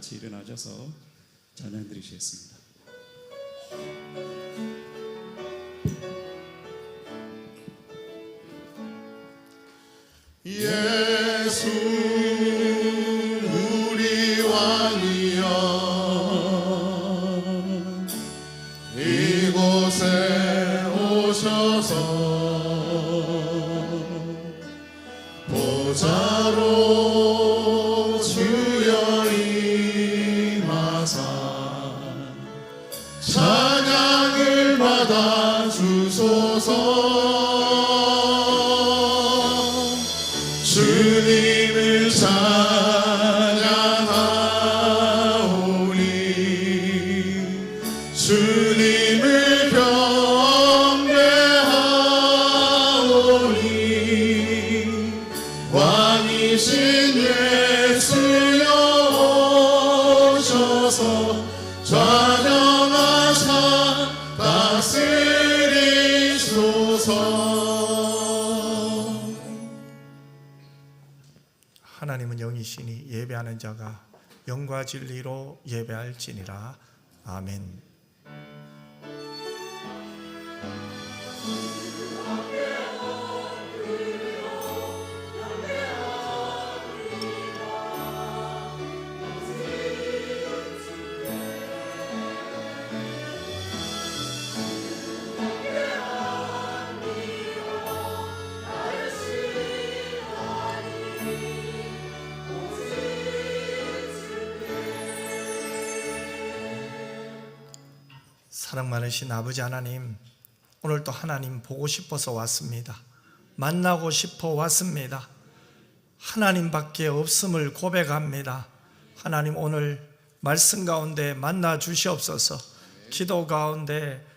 같이 일어나셔서 찬양 드리시겠습니다. 예수 우리 왕이여 이곳에 오셔서 보좌로 주여 임하사 찬양을 받아 주소서. 주님을 찬양하오니 주님을 경배하오니 왕이신 예수여 오셔서 좌정하사 다스리소서. 하나님은 영이시니 예배하는 자가 영과 진리로 예배할지니라. 아멘. 사랑 많으신 아버지 하나님, 오늘도 하나님 보고 싶어서 왔습니다. 만나고 싶어 왔습니다. 하나님밖에 없음을 고백합니다. 하나님, 오늘 말씀 가운데 만나 주시옵소서. 기도 가운데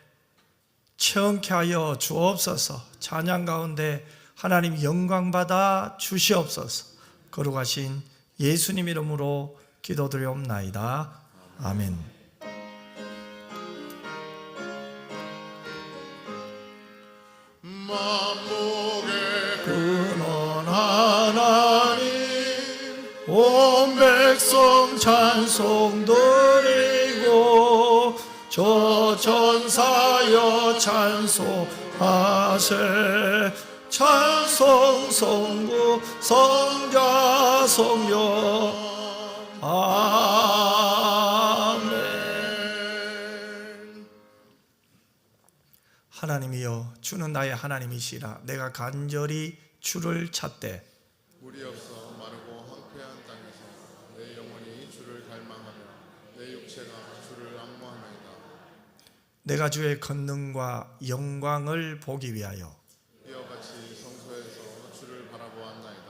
체험케 하여 주옵소서. 찬양 가운데 하나님 영광 받아 주시옵소서. 거룩하신 예수님 이름으로 기도드리옵나이다. 아멘. 만목의 근원 하나님 온 백성 찬송 드리고 저 전사여 찬송하세. 찬송 성부 성자 성령 아멘. 하나님이여, 주는 나의 하나님이시라. 내가 간절히 주를 찾되 물이 없어 마르고 황폐한 땅에서 내 영혼이 주를 갈망하며 내 육체가 주를 앙모하나이다. 내가 주의 권능과 영광을 보기 위하여 이와 같이 성소에서 주를 바라보았나이다.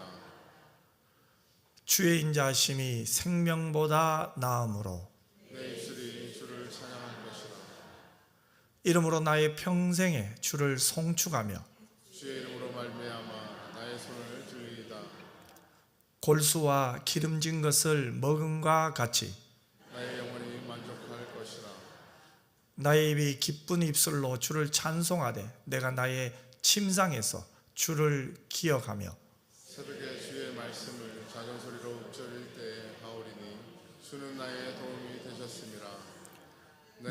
주의 인자하심이 생명보다 나음으로 내 입술이 주를 찬양할 것이라. 이름으로 나의 평생에 주를 송축하며 주의 이름으로 말미암아 나의 손을 들리이다. 골수와 기름진 것을 먹음과 같이 나의 영혼이 만족할 것이라. 나의 입이 기쁜 입술로 주를 찬송하되 내가 나의 침상에서 주를 기억하며 새벽에 주의 말씀을 작은 소리로 읊조릴 때에 하오리니 주는 나의 도움이 되셨음이라.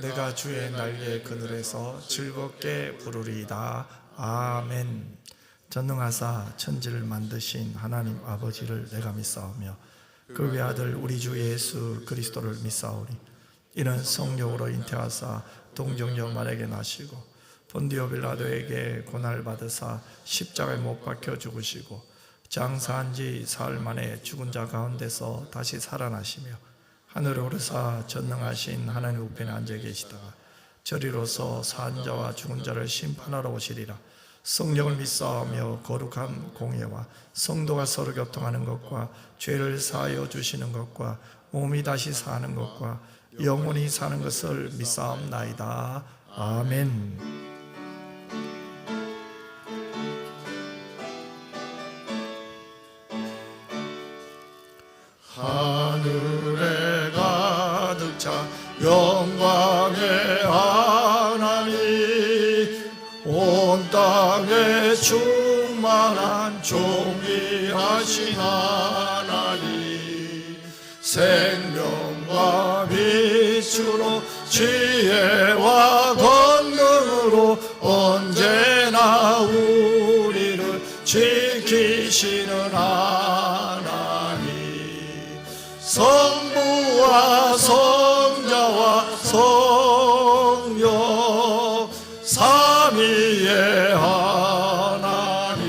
내가 주의 날개 그늘에서 즐겁게 부르리이다. 아멘. 전능하사 천지를 만드신 하나님 아버지를 내가 믿사오며 그 외아들 우리 주 예수 그리스도를 믿사오니 이는 성령으로 잉태하사 동정녀 마리아에게 나시고 본디오 빌라도에게 고난을 받으사 십자가에 못 박혀 죽으시고 장사한 지 사흘 만에 죽은 자 가운데서 다시 살아나시며 하늘에 오르사 전능하신 하나님 우편에 앉아 계시다가 저리로서 산 자와 죽은 자를 심판하러 오시리라. 성령을 믿사오며 거룩한 공예와 성도가 서로 교통하는 것과 죄를 사하여 주시는 것과 몸이 다시 사는 것과 영원히 사는 것을 믿사옵나이다. 아멘. 하늘에 가득 찬 영광의 하나님 온 땅에 충만한 존귀하신 하나님 생명과 빛과 빛으로 지혜와 권능으로 언제나 우리를 지키시는 하나님, 성부와 성자와 성령 삼위의 하나님,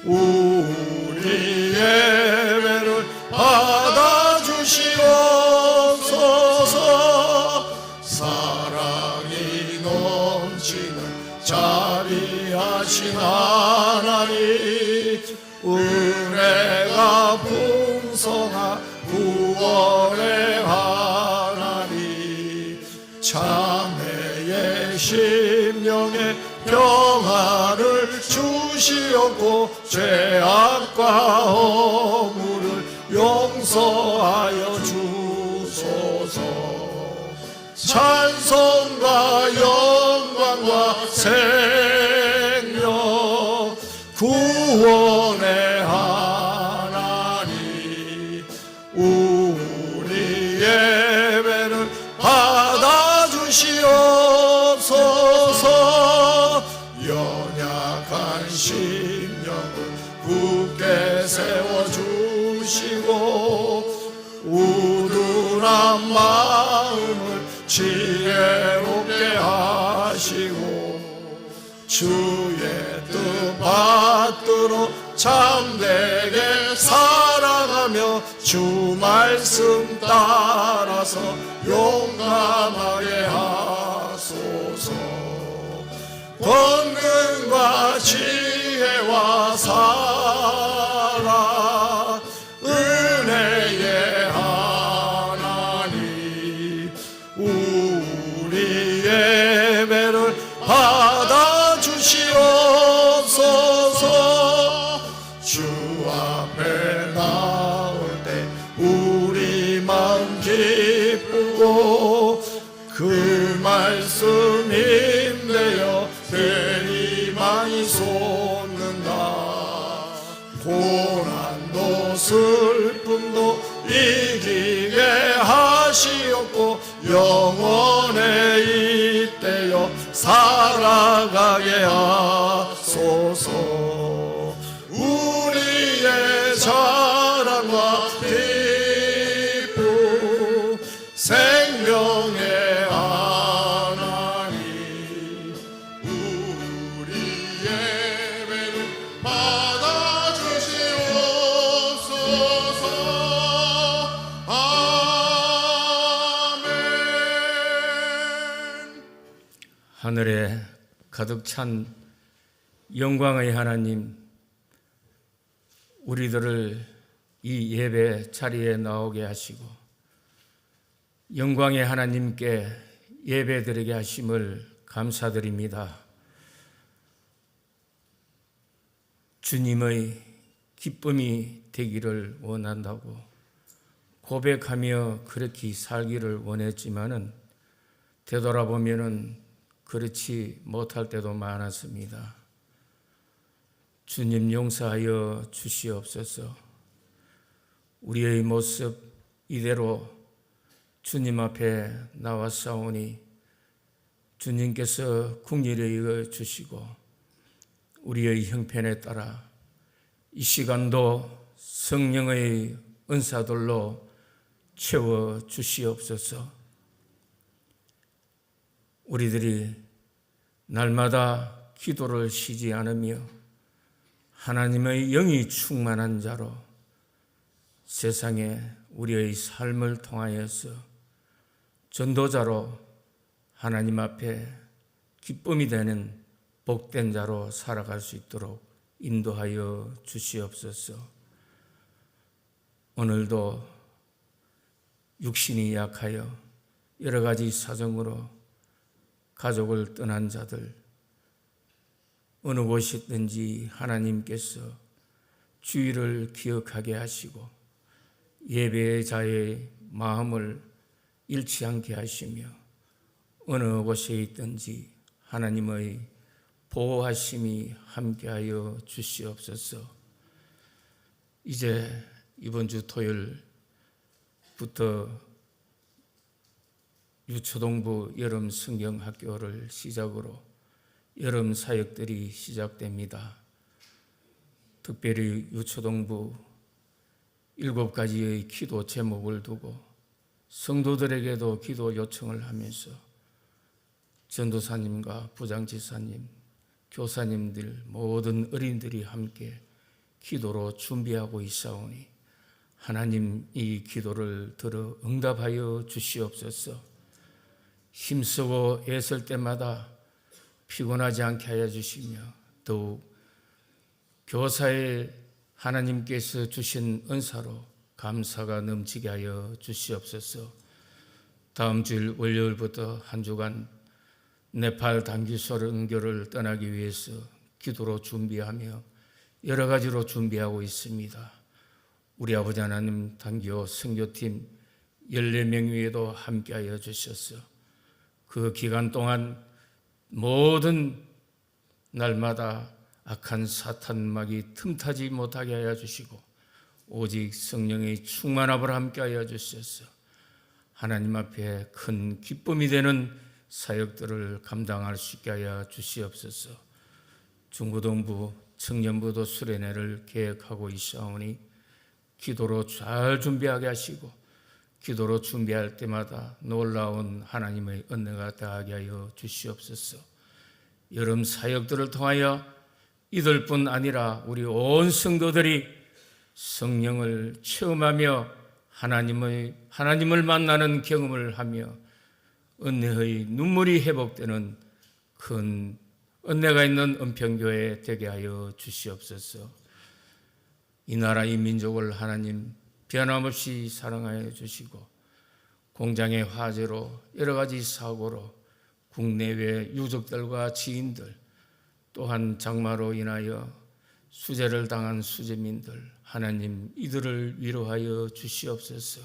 우리 예배를 받아주시옵소서. 사랑이 넘치는 자비하신 하나님, 은혜가 풍성한 구원의 하나님, 자매의 심령에 평안을 주시옵고 죄악과 허물을 용서하여 주소서. 찬송과 영광과 생명 구원의 하나님, 우리 예배를 받아주시옵소서. 연약한 심령을 굳게 세워주시고 우둔한 마음을 지혜롭게 하시고 주의 뜻 받들어 참되게 살아가며 주 말씀 따라서 용감하게 하소서. 권능과 지혜와 사랑 은혜의 하나님, 우리 예배를 받아주시옵소서. 주 앞에 나올 때 우리 마음 기쁘고 그 말씀 힘내어 대리만이 솟는다. 고난도 슬픔도 이기게 하시옵고 영원에 잇대어 살아가게 하소서. 우리의 자랑과 기쁨 생명의 하나님, 우리 예배를 받아주시옵소서. 아멘. 하늘에 가득 찬 영광의 하나님, 우리들을 이 예배 자리에 나오게 하시고 영광의 하나님께 예배드리게 하심을 감사드립니다. 주님의 기쁨이 되기를 원한다고 고백하며 그렇게 살기를 원했지만은 되돌아보면은 그렇지 못할 때도 많았습니다. 주님 용서하여 주시옵소서. 우리의 모습 이대로 주님 앞에 나왔사오니 주님께서 긍휼히 여겨 주시고 우리의 형편에 따라 이 시간도 성령의 은사들로 채워 주시옵소서. 우리들이 날마다 기도를 쉬지 않으며 하나님의 영이 충만한 자로 세상에 우리의 삶을 통하여서 전도자로 하나님 앞에 기쁨이 되는 복된 자로 살아갈 수 있도록 인도하여 주시옵소서. 오늘도 육신이 약하여 여러 가지 사정으로 가족을 떠난 자들, 어느 곳이든지 하나님께서 주의를 기억하게 하시고 예배의 자의 마음을 잃지 않게 하시며 어느 곳에 있든지 하나님의 보호하심이 함께하여 주시옵소서. 이제 이번 주 토요일부터 유초동부 여름 성경학교를 시작으로 여름 사역들이 시작됩니다. 특별히 유초동부 7가지의 기도 제목을 두고 성도들에게도 기도 요청을 하면서 전도사님과 부장지사님, 교사님들 모든 어린들이 함께 기도로 준비하고 있사오니 하나님 이 기도를 들어 응답하여 주시옵소서. 힘쓰고 애쓸 때마다 피곤하지 않게 하여 주시며 더욱 교사에 하나님께서 주신 은사로 감사가 넘치게 하여 주시옵소서. 다음 주일 월요일부터 한 주간 네팔 단기소 선교를 떠나기 위해서 기도로 준비하며 여러 가지로 준비하고 있습니다. 우리 아버지 하나님 단기호 선교팀 14명 위에도 함께하여 주셔서 그 기간 동안 모든 날마다 악한 사탄막이 틈타지 못하게 하여 주시고 오직 성령의 충만함을 함께하여 주셔서 하나님 앞에 큰 기쁨이 되는 사역들을 감당할 수 있게 하여 주시옵소서. 중고등부 청년부도 수련회를 계획하고 있사오니 기도로 잘 준비하게 하시고 기도로 준비할 때마다 놀라운 하나님의 은혜가 더하게 하여 주시옵소서. 여름 사역들을 통하여 이들뿐 아니라 우리 온 성도들이 성령을 체험하며 하나님을 만나는 경험을 하며 은혜의 눈물이 회복되는 큰 은혜가 있는 은평교회 되게 하여 주시옵소서. 이 나라 이 민족을 하나님 변함없이 사랑하여 주시고 공장의 화재로 여러 가지 사고로 국내외 유족들과 지인들 또한 장마로 인하여 수재를 당한 수재민들 하나님 이들을 위로하여 주시옵소서.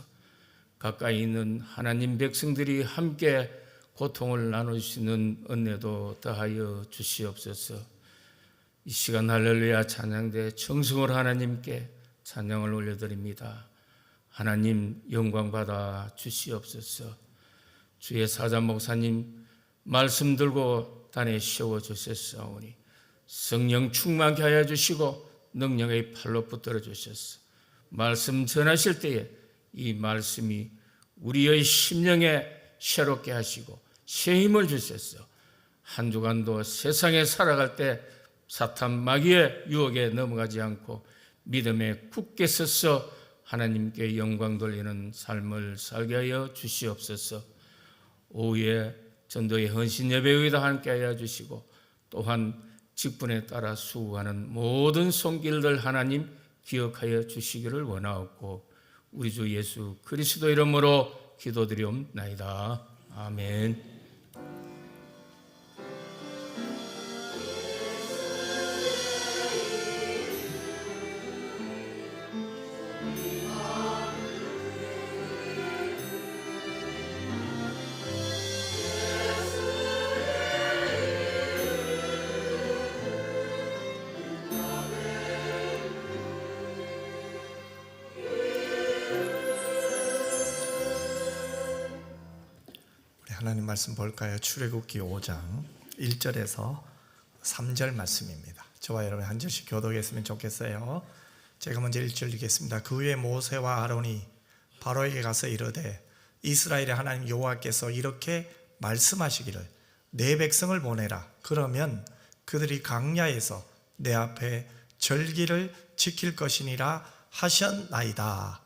가까이 있는 하나님 백성들이 함께 고통을 나눌 수 있는 은혜도 더하여 주시옵소서. 이 시간 할렐루야 찬양대 정성으로 하나님께 찬양을 올려드립니다. 하나님 영광 받아 주시옵소서. 주의 사자 목사님 말씀 들고 단에 세워주셨사오니 성령 충만케 하여 주시고 능력의 팔로 붙들어 주셨소. 말씀 전하실 때에 이 말씀이 우리의 심령에 새롭게 하시고 새 힘을 주셨소. 한 주간도 세상에 살아갈 때 사탄 마귀의 유혹에 넘어가지 않고 믿음에 굳게 서서 하나님께 영광 돌리는 삶을 살게 하여 주시옵소서. 오후에 전도의 헌신 예배에도 함께하여 주시고 또한 직분에 따라 수고하는 모든 손길들 하나님 기억하여 주시기를 원하옵고 우리 주 예수 그리스도 이름으로 기도드리옵나이다. 아멘. 하나님 말씀 볼까요? 출애굽기 5장 1절에서 3절 말씀입니다. 저와 여러분 한 절씩 교독했으면 좋겠어요. 제가 먼저 1절 읽겠습니다. 그 후에 모세와 아론이 바로에게 가서 이르되 이스라엘의 하나님 여호와께서 이렇게 말씀하시기를 내 백성을 보내라. 그러면 그들이 광야에서 내 앞에 절기를 지킬 것이니라 하셨나이다.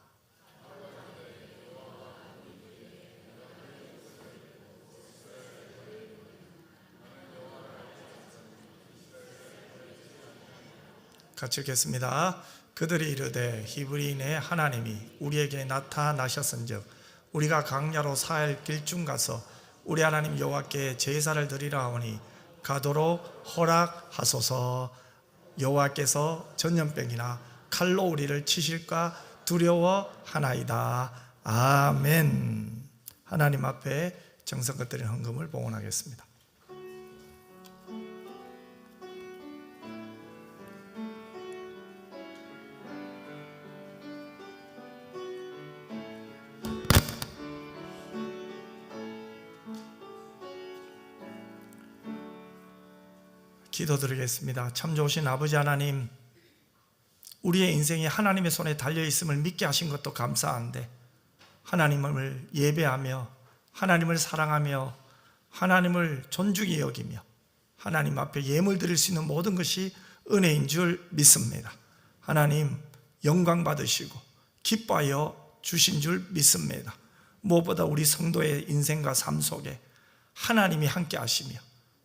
같이 읽겠습니다. 그들이 이르되 히브리인의 하나님이 우리에게 나타나셨은즉 우리가 광야로 사흘 길중 가서 우리 하나님 여호와께 제사를 드리라 하오니 가도록 허락하소서. 여호와께서 전염병이나 칼로 우리를 치실까 두려워하나이다. 아멘. 하나님 앞에 정성껏 드린 헌금을 봉헌하겠습니다. 기도드리겠습니다. 참 좋으신 아버지 하나님, 우리의 인생이 하나님의 손에 달려있음을 믿게 하신 것도 감사한데 하나님을 예배하며 하나님을 사랑하며 하나님을 존중히 여기며 하나님 앞에 예물 드릴 수 있는 모든 것이 은혜인 줄 믿습니다. 하나님 영광 받으시고 기뻐하여 주신 줄 믿습니다. 무엇보다 우리 성도의 인생과 삶 속에 하나님이 함께 하시며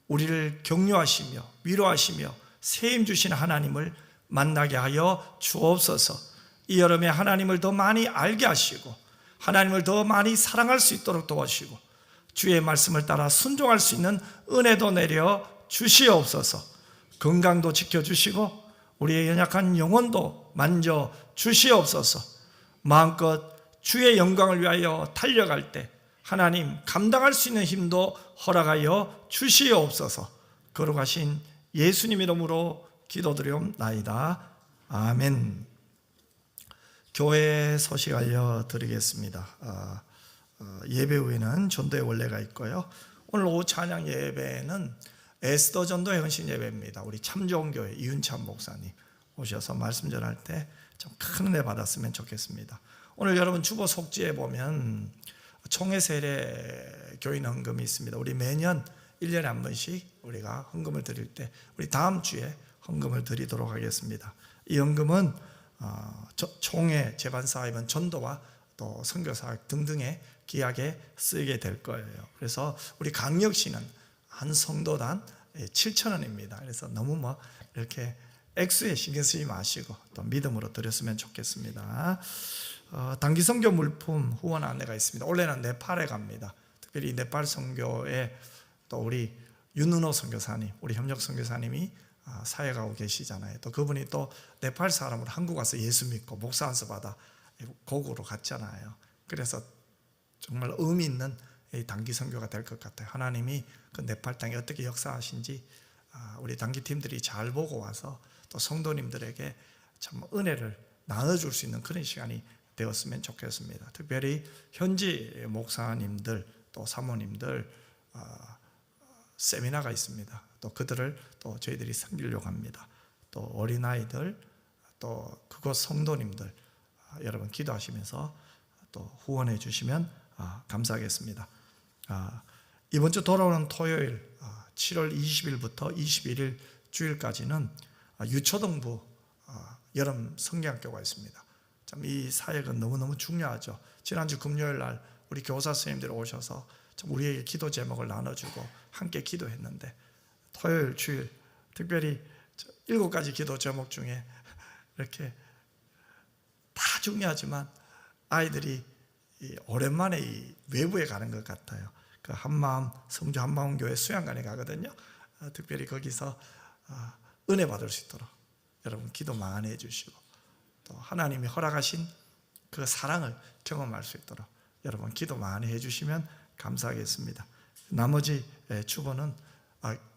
우리를 격려하시며 위로하시며 세임 주신 하나님을 만나게 하여 주옵소서. 이 여름에 하나님을 더 많이 알게 하시고 하나님을 더 많이 사랑할 수 있도록 도와주시고 주의 말씀을 따라 순종할 수 있는 은혜도 내려 주시옵소서. 건강도 지켜주시고 우리의 연약한 영혼도 만져 주시옵소서. 마음껏 주의 영광을 위하여 달려갈 때 하나님 감당할 수 있는 힘도 허락하여 주시옵소서. 거룩하신 예수님 이름으로 기도드리옵나이다. 아멘. 교회 소식 알려드리겠습니다. 예배 후에는 전도의 원례가 있고요. 오늘 오후 찬양 예배는 에스더 전도의 헌신 예배입니다. 우리 참 좋은 교회 이윤찬 목사님 오셔서 말씀 전할 때 좀 큰 은혜 받았으면 좋겠습니다. 오늘 여러분 주보 속지에 보면 총회 세례 교인 헌금이 있습니다. 우리 매년 1년에 한 번씩 우리가 헌금을 드릴 때 우리 다음 주에 헌금을 드리도록 하겠습니다. 이 헌금은 총회 재반사회원 전도와 또 선교사역 등등의 기약에 쓰이게 될 거예요. 그래서 우리 강력시는 한 성도당 7,000원입니다. 그래서 너무 이렇게 액수에 신경 쓰지 마시고 또 믿음으로 드렸으면 좋겠습니다. 단기 선교 물품 후원 안내가 있습니다. 올해는 네팔에 갑니다. 특별히 네팔 선교에 또 우리 윤은호 선교사님, 우리 협력 선교사님이 사역하고 계시잖아요. 또 그분이 또 네팔 사람으로 한국 와서 예수 믿고 목사 안수 받아 고국으로 갔잖아요. 그래서 정말 의미 있는 단기 선교가 될 것 같아요. 하나님이 그 네팔 땅에 어떻게 역사하신지 우리 단기팀들이 잘 보고 와서 또 성도님들에게 참 은혜를 나눠줄 수 있는 그런 시간이 되었으면 좋겠습니다. 특별히 현지 목사님들 또 사모님들 세미나가 있습니다. 또 그들을 또 저희들이 섬기려고 합니다. 또 어린아이들 또 그곳 성도님들 여러분 기도하시면서 또 후원해 주시면 감사하겠습니다. 이번 주 돌아오는 토요일 7월 20일부터 21일 주일까지는 유초등부 여름 성경학교가 있습니다. 참 이 사역은 너무너무 중요하죠. 지난주 금요일 날 우리 교사 선생님들이 오셔서 참 우리에게 기도 제목을 나눠주고 함께 기도했는데 토요일 주일 특별히 7가지 기도 제목 중에 이렇게 다 중요하지만 아이들이 오랜만에 이 외부에 가는 것 같아요. 그 한마음 성주 한마음교회 수양관에 가거든요. 특별히 거기서 은혜 받을 수 있도록 여러분 기도 많이 해주시고 또 하나님이 허락하신 그 사랑을 경험할 수 있도록 여러분 기도 많이 해주시면 감사하겠습니다. 나머지 주보는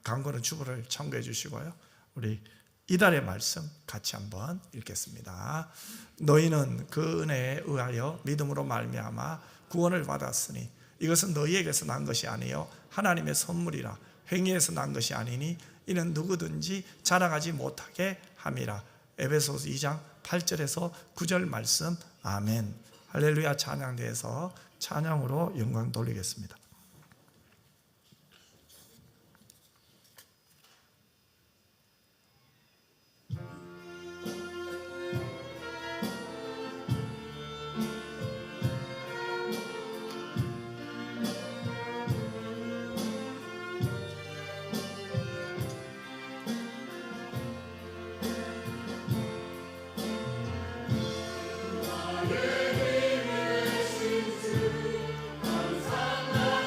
광고는 주보를 참고해 주시고요. 우리 이달의 말씀 같이 한번 읽겠습니다. 너희는 그 은혜에 의하여 믿음으로 말미암아 구원을 받았으니 이것은 너희에게서 난 것이 아니요 하나님의 선물이라. 행위에서 난 것이 아니니 이는 누구든지 자랑하지 못하게 함이라. 에베소서 2장 8절에서 9절 말씀. 아멘. 할렐루야. 찬양대에서 찬양으로 영광 돌리겠습니다. 나의 힘의 신수 항상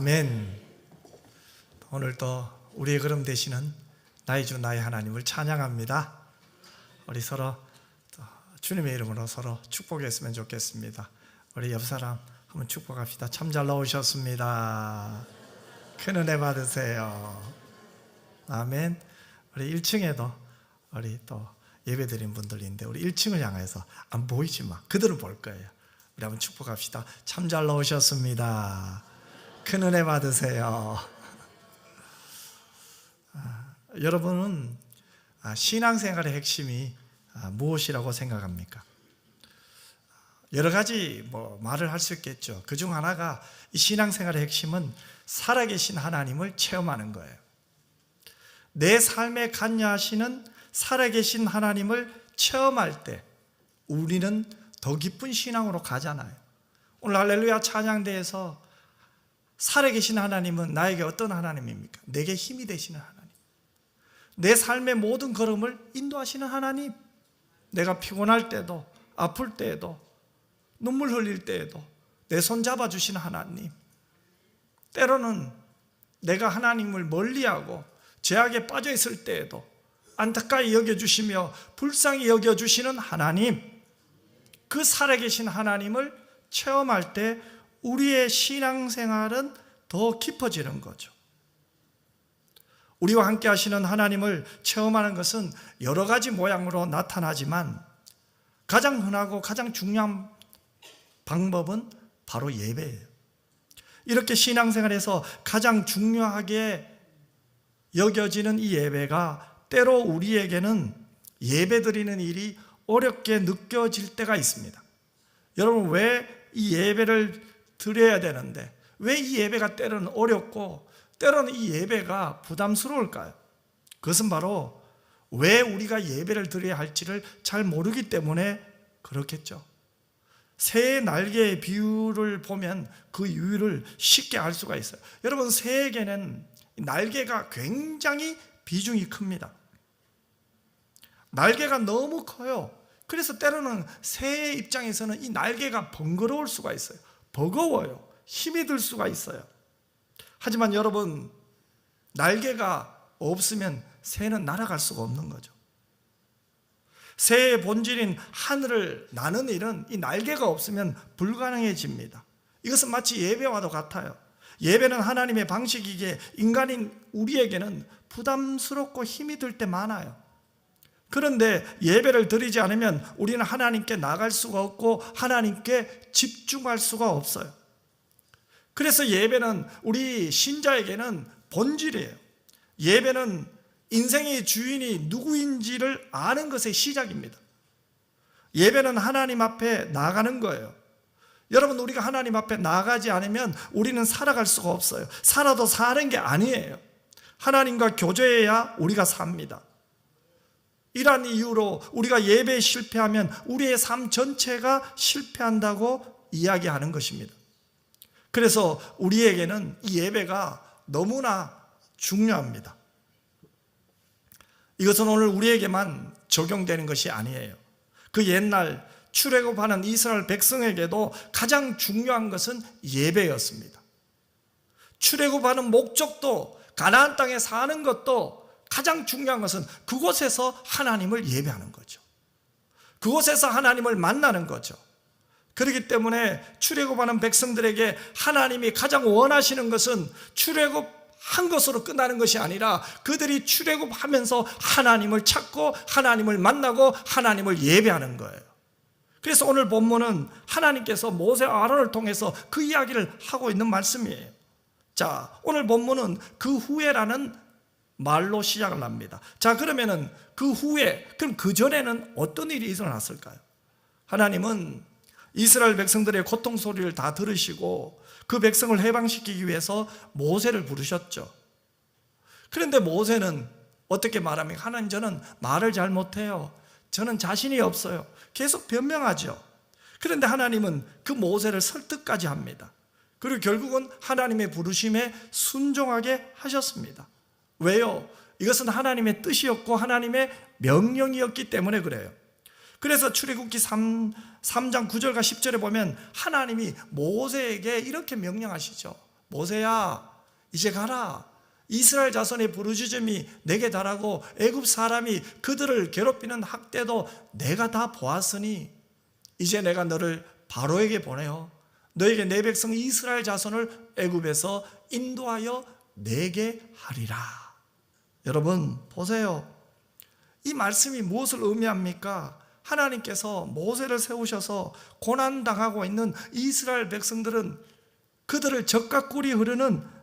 아멘. 오늘도 우리의 걸음 되시는 나의 주 나의 하나님을 찬양합니다. 우리 서로 주님의 이름으로 서로 축복했으면 좋겠습니다. 우리 옆 사람 한번 축복합시다. 참 잘 나오셨습니다. 큰 은혜 받으세요. 아멘. 우리 1층에도 우리 또 예배드린 분들이 있는데 우리 1층을 향해서 안 보이지만 그들은 볼 거예요. 우리 한번 축복합시다. 참 잘 나오셨습니다. 큰 은혜 받으세요. 여러분은 신앙생활의 핵심이 무엇이라고 생각합니까? 여러 가지 말을 할 수 있겠죠. 그중 하나가 이 신앙생활의 핵심은 살아계신 하나님을 체험하는 거예요. 내 삶에 관여하시는 살아계신 하나님을 체험할 때 우리는 더 깊은 신앙으로 가잖아요. 오늘 할렐루야 찬양대에서 살아계신 하나님은 나에게 어떤 하나님입니까? 내게 힘이 되시는 하나님, 내 삶의 모든 걸음을 인도하시는 하나님, 내가 피곤할 때도 아플 때에도 눈물 흘릴 때에도 내 손 잡아주시는 하나님, 때로는 내가 하나님을 멀리하고 죄악에 빠져있을 때에도 안타까이 여겨주시며 불쌍히 여겨주시는 하나님, 그 살아계신 하나님을 체험할 때 우리의 신앙생활은 더 깊어지는 거죠. 우리와 함께 하시는 하나님을 체험하는 것은 여러 가지 모양으로 나타나지만 가장 흔하고 가장 중요한 방법은 바로 예배예요. 이렇게 신앙생활에서 가장 중요하게 여겨지는 이 예배가 때로 우리에게는 예배드리는 일이 어렵게 느껴질 때가 있습니다. 여러분, 왜 이 예배를 드려야 되는데 왜 이 예배가 때로는 어렵고 때로는 이 예배가 부담스러울까요? 그것은 바로 왜 우리가 예배를 드려야 할지를 잘 모르기 때문에 그렇겠죠. 새의 날개의 비유를 보면 그 이유를 쉽게 알 수가 있어요. 여러분, 새에게는 날개가 굉장히 비중이 큽니다. 날개가 너무 커요. 그래서 때로는 새의 입장에서는 이 날개가 번거로울 수가 있어요. 버거워요. 힘이 들 수가 있어요. 하지만 여러분, 날개가 없으면 새는 날아갈 수가 없는 거죠. 새의 본질인 하늘을 나는 일은 이 날개가 없으면 불가능해집니다. 이것은 마치 예배와도 같아요. 예배는 하나님의 방식이기에 인간인 우리에게는 부담스럽고 힘이 들 때 많아요. 그런데 예배를 드리지 않으면 우리는 하나님께 나갈 수가 없고 하나님께 집중할 수가 없어요. 그래서 예배는 우리 신자에게는 본질이에요. 예배는 인생의 주인이 누구인지를 아는 것의 시작입니다. 예배는 하나님 앞에 나가는 거예요. 여러분, 우리가 하나님 앞에 나가지 않으면 우리는 살아갈 수가 없어요. 살아도 사는 게 아니에요. 하나님과 교제해야 우리가 삽니다. 이러한 이유로 우리가 예배에 실패하면 우리의 삶 전체가 실패한다고 이야기하는 것입니다. 그래서 우리에게는 이 예배가 너무나 중요합니다. 이것은 오늘 우리에게만 적용되는 것이 아니에요. 그 옛날 출애굽하는 이스라엘 백성에게도 가장 중요한 것은 예배였습니다. 출애굽하는 목적도 가나안 땅에 사는 것도 가장 중요한 것은 그곳에서 하나님을 예배하는 거죠. 그곳에서 하나님을 만나는 거죠. 그렇기 때문에 출애굽하는 백성들에게 하나님이 가장 원하시는 것은 출애굽한 것으로 끝나는 것이 아니라 그들이 출애굽하면서 하나님을 찾고 하나님을 만나고 하나님을 예배하는 거예요. 그래서 오늘 본문은 하나님께서 모세와 아론을 통해서 그 이야기를 하고 있는 말씀이에요. 자, 오늘 본문은 그 후에라는 말로 시작을 합니다. 자, 그러면은 그 후에, 그럼 그 전에는 어떤 일이 일어났을까요? 하나님은 이스라엘 백성들의 고통 소리를 다 들으시고 그 백성을 해방시키기 위해서 모세를 부르셨죠. 그런데 모세는 어떻게 말합니까? 하나님, 저는 말을 잘 못해요. 저는 자신이 없어요. 계속 변명하죠. 그런데 하나님은 그 모세를 설득까지 합니다. 그리고 결국은 하나님의 부르심에 순종하게 하셨습니다. 왜요? 이것은 하나님의 뜻이었고 하나님의 명령이었기 때문에 그래요. 그래서 출애굽기 3장 9절과 10절에 보면 하나님이 모세에게 이렇게 명령하시죠. 모세야 이제 가라. 이스라엘 자손의 부르짖음이 내게 달하고 애굽 사람이 그들을 괴롭히는 학대도 내가 다 보았으니 이제 내가 너를 바로에게 보내어 너에게 내 백성 이스라엘 자손을 애굽에서 인도하여 내게 하리라. 여러분 보세요. 이 말씀이 무엇을 의미합니까? 하나님께서 모세를 세우셔서 고난당하고 있는 이스라엘 백성들은 그들을 적과 꿀이 흐르는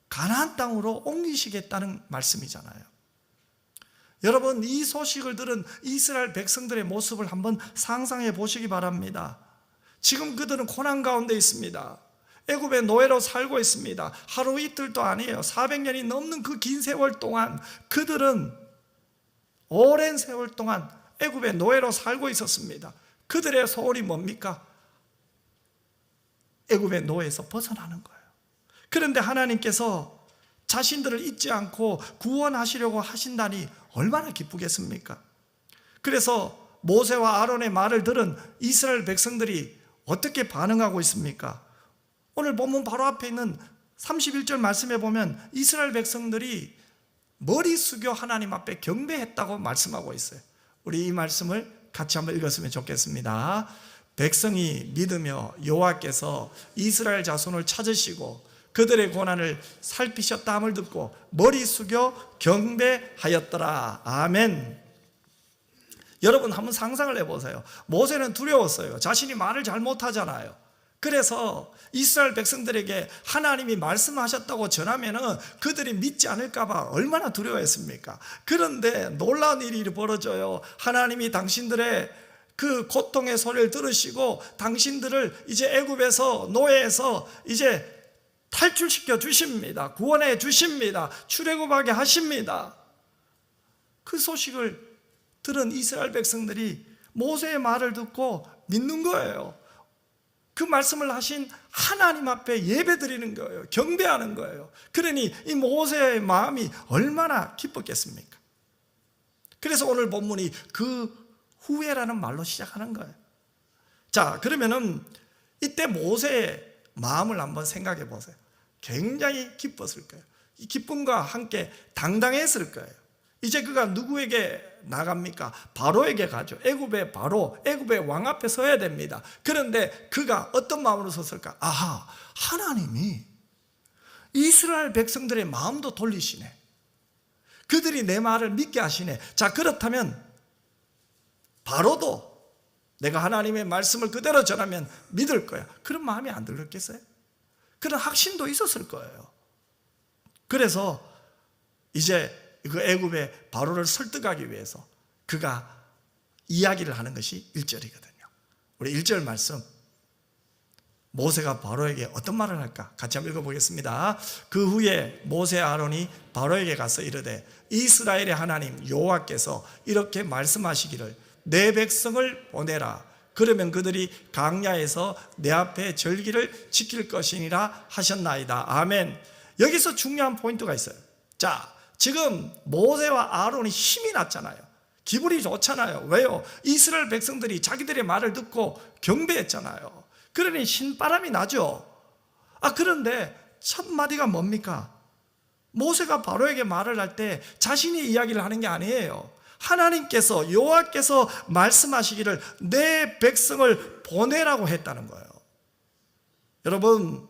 가나안 땅으로 옮기시겠다는 말씀이잖아요. 여러분 이 소식을 들은 이스라엘 백성들의 모습을 한번 상상해 보시기 바랍니다. 지금 그들은 고난 가운데 있습니다. 애굽의 노예로 살고 있습니다. 하루 이틀도 아니에요. 400년이 넘는 그 긴 세월 동안 그들은 오랜 세월 동안 애굽의 노예로 살고 있었습니다. 그들의 소원이 뭡니까? 애굽의 노예에서 벗어나는 거예요. 그런데 하나님께서 자신들을 잊지 않고 구원하시려고 하신다니 얼마나 기쁘겠습니까? 그래서 모세와 아론의 말을 들은 이스라엘 백성들이 어떻게 반응하고 있습니까? 오늘 본문 바로 앞에 있는 31절 말씀에 보면 이스라엘 백성들이 머리 숙여 하나님 앞에 경배했다고 말씀하고 있어요. 우리 이 말씀을 같이 한번 읽었으면 좋겠습니다. 백성이 믿으며 여호와께서 이스라엘 자손을 찾으시고 그들의 고난을 살피셨다함을 듣고 머리 숙여 경배하였더라. 아멘. 여러분 한번 상상을 해보세요. 모세는 두려웠어요. 자신이 말을 잘 못하잖아요. 그래서 이스라엘 백성들에게 하나님이 말씀하셨다고 전하면 그들이 믿지 않을까 봐 얼마나 두려워했습니까? 그런데 놀라운 일이 벌어져요. 하나님이 당신들의 그 고통의 소리를 들으시고 당신들을 이제 애굽에서 노예에서 이제 탈출시켜 주십니다. 구원해 주십니다. 출애굽하게 하십니다. 그 소식을 들은 이스라엘 백성들이 모세의 말을 듣고 믿는 거예요. 그 말씀을 하신 하나님 앞에 예배드리는 거예요. 경배하는 거예요. 그러니 이 모세의 마음이 얼마나 기뻤겠습니까? 그래서 오늘 본문이 그 후회라는 말로 시작하는 거예요. 자, 그러면은 이때 모세의 마음을 한번 생각해 보세요. 굉장히 기뻤을 거예요. 이 기쁨과 함께 당당했을 거예요. 이제 그가 누구에게 나갑니까? 바로에게 가죠. 애굽의 바로, 애굽의 왕 앞에 서야 됩니다. 그런데 그가 어떤 마음으로 섰을까? 아하, 하나님이 이스라엘 백성들의 마음도 돌리시네. 그들이 내 말을 믿게 하시네. 자, 그렇다면 바로도 내가 하나님의 말씀을 그대로 전하면 믿을 거야. 그런 마음이 안 들었겠어요? 그런 확신도 있었을 거예요. 그래서 이제 그 애굽의 바로를 설득하기 위해서 그가 이야기를 하는 것이 1절이거든요. 우리 1절 말씀, 모세가 바로에게 어떤 말을 할까? 같이 한번 읽어보겠습니다. 그 후에 모세 아론이 바로에게 가서 이르되 이스라엘의 하나님 여호와께서 이렇게 말씀하시기를 내 백성을 보내라. 그러면 그들이 강야에서 내 앞에 절기를 지킬 것이니라 하셨나이다. 아멘. 여기서 중요한 포인트가 있어요. 자, 지금 모세와 아론이 힘이 났잖아요. 기분이 좋잖아요. 왜요? 이스라엘 백성들이 자기들의 말을 듣고 경배했잖아요. 그러니 신바람이 나죠. 그런데 첫 마디가 뭡니까? 모세가 바로에게 말을 할 때 자신이 이야기를 하는 게 아니에요. 하나님께서 여호와께서 말씀하시기를 내 백성을 보내라고 했다는 거예요. 여러분,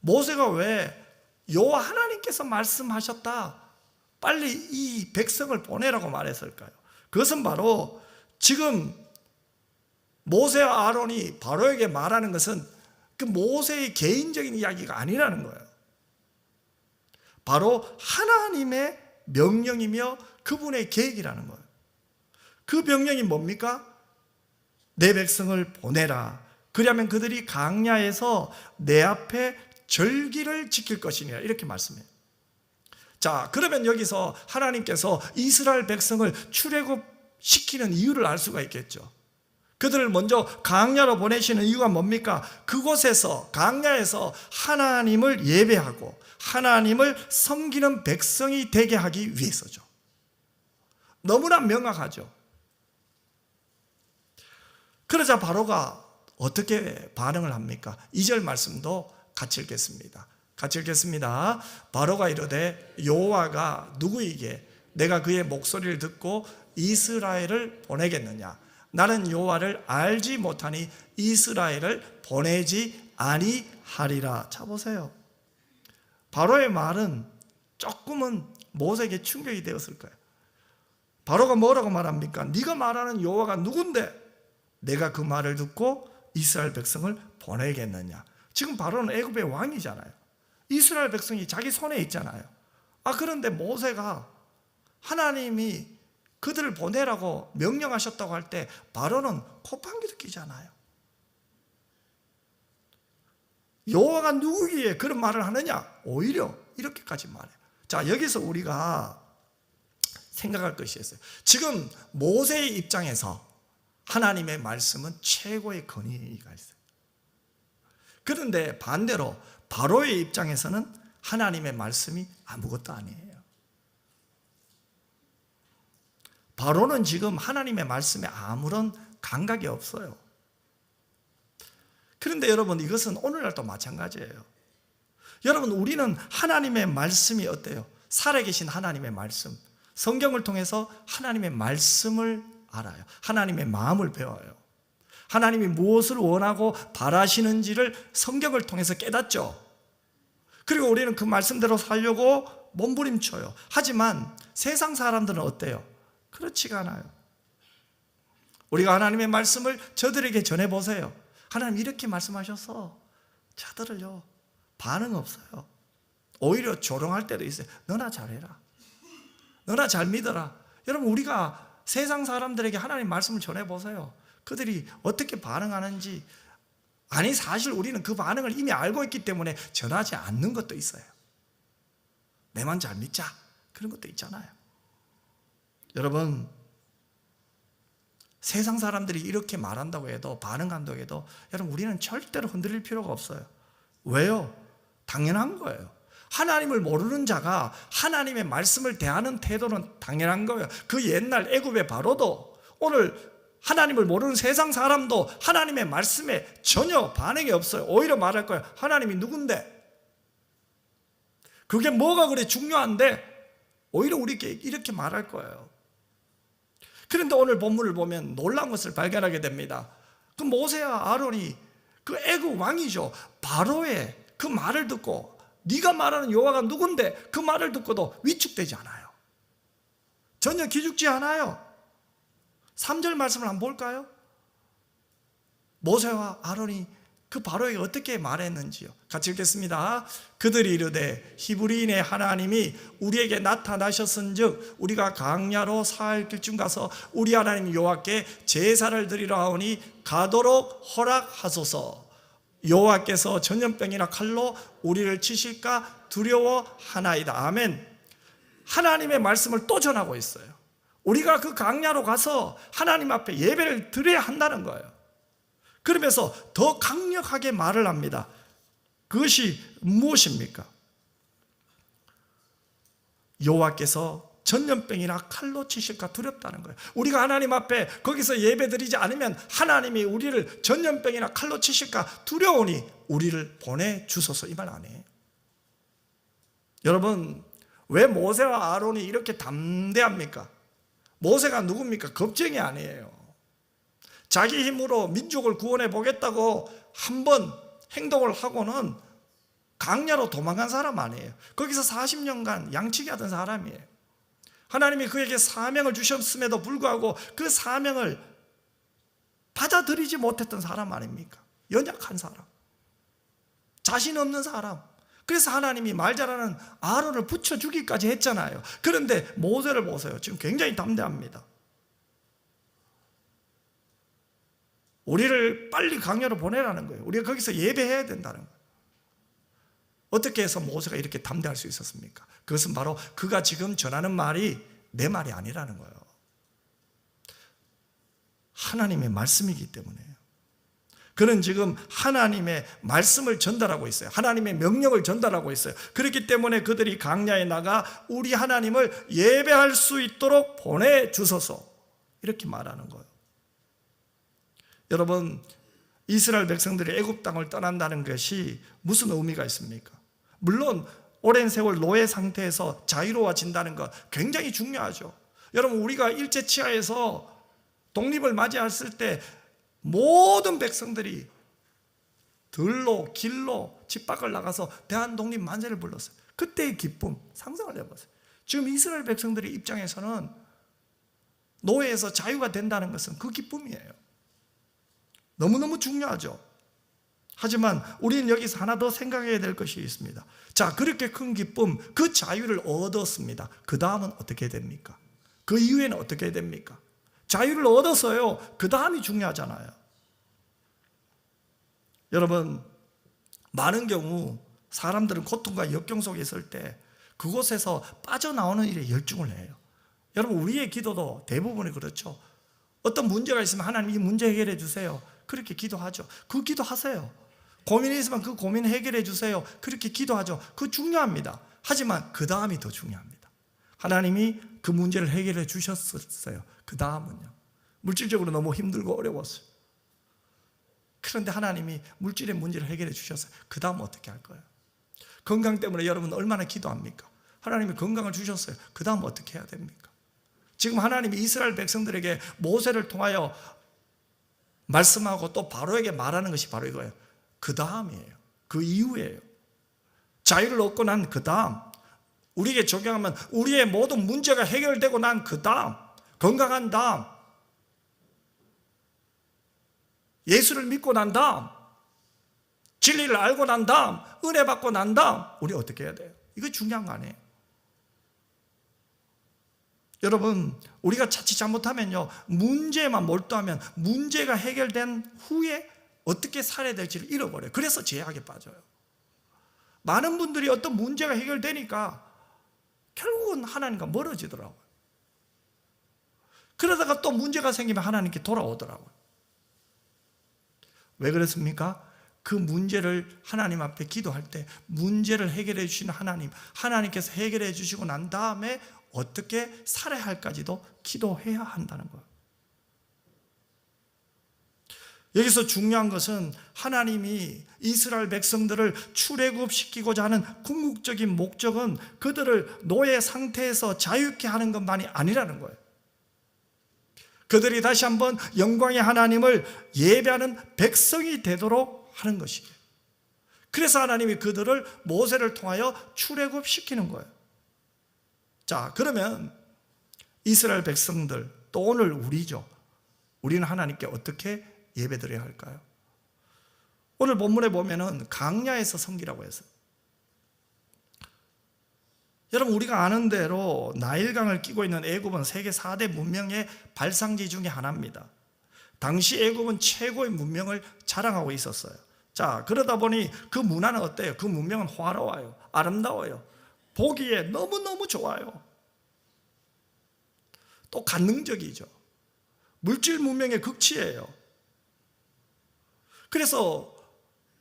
모세가 왜 여호와 하나님께서 말씀하셨다, 빨리 이 백성을 보내라고 말했을까요? 그것은 바로 지금 모세와 아론이 바로에게 말하는 것은 그 모세의 개인적인 이야기가 아니라는 거예요. 바로 하나님의 명령이며 그분의 계획이라는 거예요. 그 명령이 뭡니까? 내 백성을 보내라. 그러면 그들이 강야에서 내 앞에 절기를 지킬 것이니라. 이렇게 말씀해요. 자, 그러면 여기서 하나님께서 이스라엘 백성을 출애굽시키는 이유를 알 수가 있겠죠. 그들을 먼저 강야로 보내시는 이유가 뭡니까? 그곳에서, 강야에서 하나님을 예배하고 하나님을 섬기는 백성이 되게 하기 위해서죠. 너무나 명확하죠. 그러자 바로가 어떻게 반응을 합니까? 2절 말씀도 같이 읽겠습니다. 같이 읽겠습니다. 바로가 이르되 여호와가 누구이게 내가 그의 목소리를 듣고 이스라엘을 보내겠느냐? 나는 여호와를 알지 못하니 이스라엘을 보내지 아니하리라. 자 보세요. 바로의 말은 조금은 모세에게 충격이 되었을 거예요. 바로가 뭐라고 말합니까? 네가 말하는 여호와가 누군데 내가 그 말을 듣고 이스라엘 백성을 보내겠느냐? 지금 바로는 애굽의 왕이잖아요. 이스라엘 백성이 자기 손에 있잖아요. 그런데 모세가 하나님이 그들을 보내라고 명령하셨다고 할 때 바로는 콧방귀도 끼잖아요. 여호와가 누구기에 그런 말을 하느냐? 오히려 이렇게까지 말해요. 자, 여기서 우리가 생각할 것이 있어요. 지금 모세의 입장에서 하나님의 말씀은 최고의 권위가 있어요. 그런데 반대로 바로의 입장에서는 하나님의 말씀이 아무것도 아니에요. 바로는 지금 하나님의 말씀에 아무런 감각이 없어요. 그런데 여러분, 이것은 오늘날도 마찬가지예요. 여러분, 우리는 하나님의 말씀이 어때요? 살아계신 하나님의 말씀, 성경을 통해서 하나님의 말씀을 알아요. 하나님의 마음을 배워요. 하나님이 무엇을 원하고 바라시는지를 성경을 통해서 깨닫죠. 그리고 우리는 그 말씀대로 살려고 몸부림쳐요. 하지만 세상 사람들은 어때요? 그렇지가 않아요. 우리가 하나님의 말씀을 저들에게 전해보세요. 하나님 이렇게 말씀하셔서 자들을요, 반응 없어요. 오히려 조롱할 때도 있어요. 너나 잘해라. 너나 잘 믿어라. 여러분, 우리가 세상 사람들에게 하나님 말씀을 전해보세요. 그들이 어떻게 반응하는지. 아니, 사실 우리는 그 반응을 이미 알고 있기 때문에 전하지 않는 것도 있어요. 내만 잘 믿자, 그런 것도 있잖아요. 여러분, 세상 사람들이 이렇게 말한다고 해도, 반응한다고 해도 여러분, 우리는 절대로 흔들릴 필요가 없어요. 왜요? 당연한 거예요. 하나님을 모르는 자가 하나님의 말씀을 대하는 태도는 당연한 거예요. 그 옛날 애굽의 바로도 오늘 하나님을 모르는 세상 사람도 하나님의 말씀에 전혀 반응이 없어요. 오히려 말할 거예요. 하나님이 누군데? 그게 뭐가 그래 중요한데? 오히려 우리에게 이렇게 말할 거예요. 그런데 오늘 본문을 보면 놀라운 것을 발견하게 됩니다. 그 모세와 아론이 그 애굽 왕이죠. 바로의 그 말을 듣고, 네가 말하는 여호와가 누군데, 그 말을 듣고도 위축되지 않아요. 전혀 기죽지 않아요. 3절 말씀을 한번 볼까요? 모세와 아론이 그 바로에게 어떻게 말했는지요. 같이 읽겠습니다. 그들이 이르되 히브리인의 하나님이 우리에게 나타나셨은즉 우리가 광야로 사흘 길쯤 가서 우리 하나님 여호와께 제사를 드리러 하오니 가도록 허락하소서. 여호와께서 전염병이나 칼로 우리를 치실까 두려워하나이다. 아멘. 하나님의 말씀을 또 전하고 있어요. 우리가 그 광야로 가서 하나님 앞에 예배를 드려야 한다는 거예요. 그러면서 더 강력하게 말을 합니다. 그것이 무엇입니까? 여호와께서 전염병이나 칼로 치실까 두렵다는 거예요. 우리가 하나님 앞에 거기서 예배드리지 않으면 하나님이 우리를 전염병이나 칼로 치실까 두려우니 우리를 보내주소서, 이 말 아니에요. 여러분, 왜 모세와 아론이 이렇게 담대합니까? 모세가 누굽니까? 겁쟁이 아니에요. 자기 힘으로 민족을 구원해 보겠다고 한번 행동을 하고는 광야로 도망간 사람 아니에요. 거기서 40년간 양치기 하던 사람이에요. 하나님이 그에게 사명을 주셨음에도 불구하고 그 사명을 받아들이지 못했던 사람 아닙니까? 연약한 사람, 자신 없는 사람. 그래서 하나님이 말 잘하는 아론을 붙여주기까지 했잖아요. 그런데 모세를 보세요. 지금 굉장히 담대합니다. 우리를 빨리 광야로 보내라는 거예요. 우리가 거기서 예배해야 된다는 거예요. 어떻게 해서 모세가 이렇게 담대할 수 있었습니까? 그것은 바로 그가 지금 전하는 말이 내 말이 아니라는 거예요. 하나님의 말씀이기 때문에요. 그는 지금 하나님의 말씀을 전달하고 있어요. 하나님의 명령을 전달하고 있어요. 그렇기 때문에 그들이 광야에 나가 우리 하나님을 예배할 수 있도록 보내주소서, 이렇게 말하는 거예요. 여러분, 이스라엘 백성들이 애굽 땅을 떠난다는 것이 무슨 의미가 있습니까? 물론 오랜 세월 노예 상태에서 자유로워진다는 것 굉장히 중요하죠. 여러분, 우리가 일제치하에서 독립을 맞이했을 때 모든 백성들이 들로 길로 집 밖을 나가서 대한독립 만세를 불렀어요. 그때의 기쁨 상상을 해보세요. 지금 이스라엘 백성들의 입장에서는 노예에서 자유가 된다는 것은 그 기쁨이에요. 너무너무 중요하죠. 하지만 우리는 여기서 하나 더 생각해야 될 것이 있습니다. 자, 그렇게 큰 기쁨, 그 자유를 얻었습니다. 그 다음은 어떻게 됩니까? 그 이후에는 어떻게 됩니까? 자유를 얻어서요, 그 다음이 중요하잖아요. 여러분, 많은 경우 사람들은 고통과 역경 속에 있을 때 그곳에서 빠져나오는 일에 열중을 해요. 여러분, 우리의 기도도 대부분이 그렇죠. 어떤 문제가 있으면 하나님 이 문제 해결해 주세요. 그렇게 기도하죠. 그 기도하세요. 고민이 있으면 그 고민 해결해 주세요. 그렇게 기도하죠. 그거 중요합니다. 하지만 그 다음이 더 중요합니다. 하나님이 그 문제를 해결해 주셨어요. 그 다음은요, 물질적으로 너무 힘들고 어려웠어요. 그런데 하나님이 물질의 문제를 해결해 주셨어요. 그 다음 어떻게 할 거예요? 건강 때문에 여러분 얼마나 기도합니까? 하나님이 건강을 주셨어요. 그 다음 어떻게 해야 됩니까? 지금 하나님이 이스라엘 백성들에게 모세를 통하여 말씀하고 또 바로에게 말하는 것이 바로 이거예요. 그 다음이에요. 그 이후예요. 자유를 얻고 난 그 다음, 우리에게 적용하면 우리의 모든 문제가 해결되고 난 그 다음, 건강한 다음, 예수를 믿고 난 다음, 진리를 알고 난 다음, 은혜 받고 난 다음, 우리 어떻게 해야 돼요? 이거 중요한 거 아니에요? 여러분, 우리가 자칫 잘못하면요, 문제에만 몰두하면 문제가 해결된 후에 어떻게 살아야 될지를 잃어버려요. 그래서 제약에 빠져요. 많은 분들이 어떤 문제가 해결되니까 결국은 하나님과 멀어지더라고요. 그러다가 또 문제가 생기면 하나님께 돌아오더라고요. 왜 그렇습니까? 그 문제를 하나님 앞에 기도할 때 문제를 해결해 주시는 하나님, 하나님께서 해결해 주시고 난 다음에 어떻게 살아야 할까지도 기도해야 한다는 거예요. 여기서 중요한 것은 하나님이 이스라엘 백성들을 출애굽시키고자 하는 궁극적인 목적은 그들을 노예 상태에서 자유케 하는 것만이 아니라는 거예요. 그들이 다시 한번 영광의 하나님을 예배하는 백성이 되도록 하는 것이에요. 그래서 하나님이 그들을 모세를 통하여 출애굽시키는 거예요. 자, 그러면 이스라엘 백성들, 또 오늘 우리죠. 우리는 하나님께 어떻게 예배드려야 할까요? 오늘 본문에 보면은 강야에서 섬기라고 했어요. 여러분, 우리가 아는 대로 나일강을 끼고 있는 애굽은 세계 4대 문명의 발상지 중에 하나입니다. 당시 애굽은 최고의 문명을 자랑하고 있었어요. 자, 그러다 보니 그 문화는 어때요? 그 문명은 화려해요. 아름다워요. 보기에 너무너무 좋아요. 또 관능적이죠. 물질 문명의 극치예요. 그래서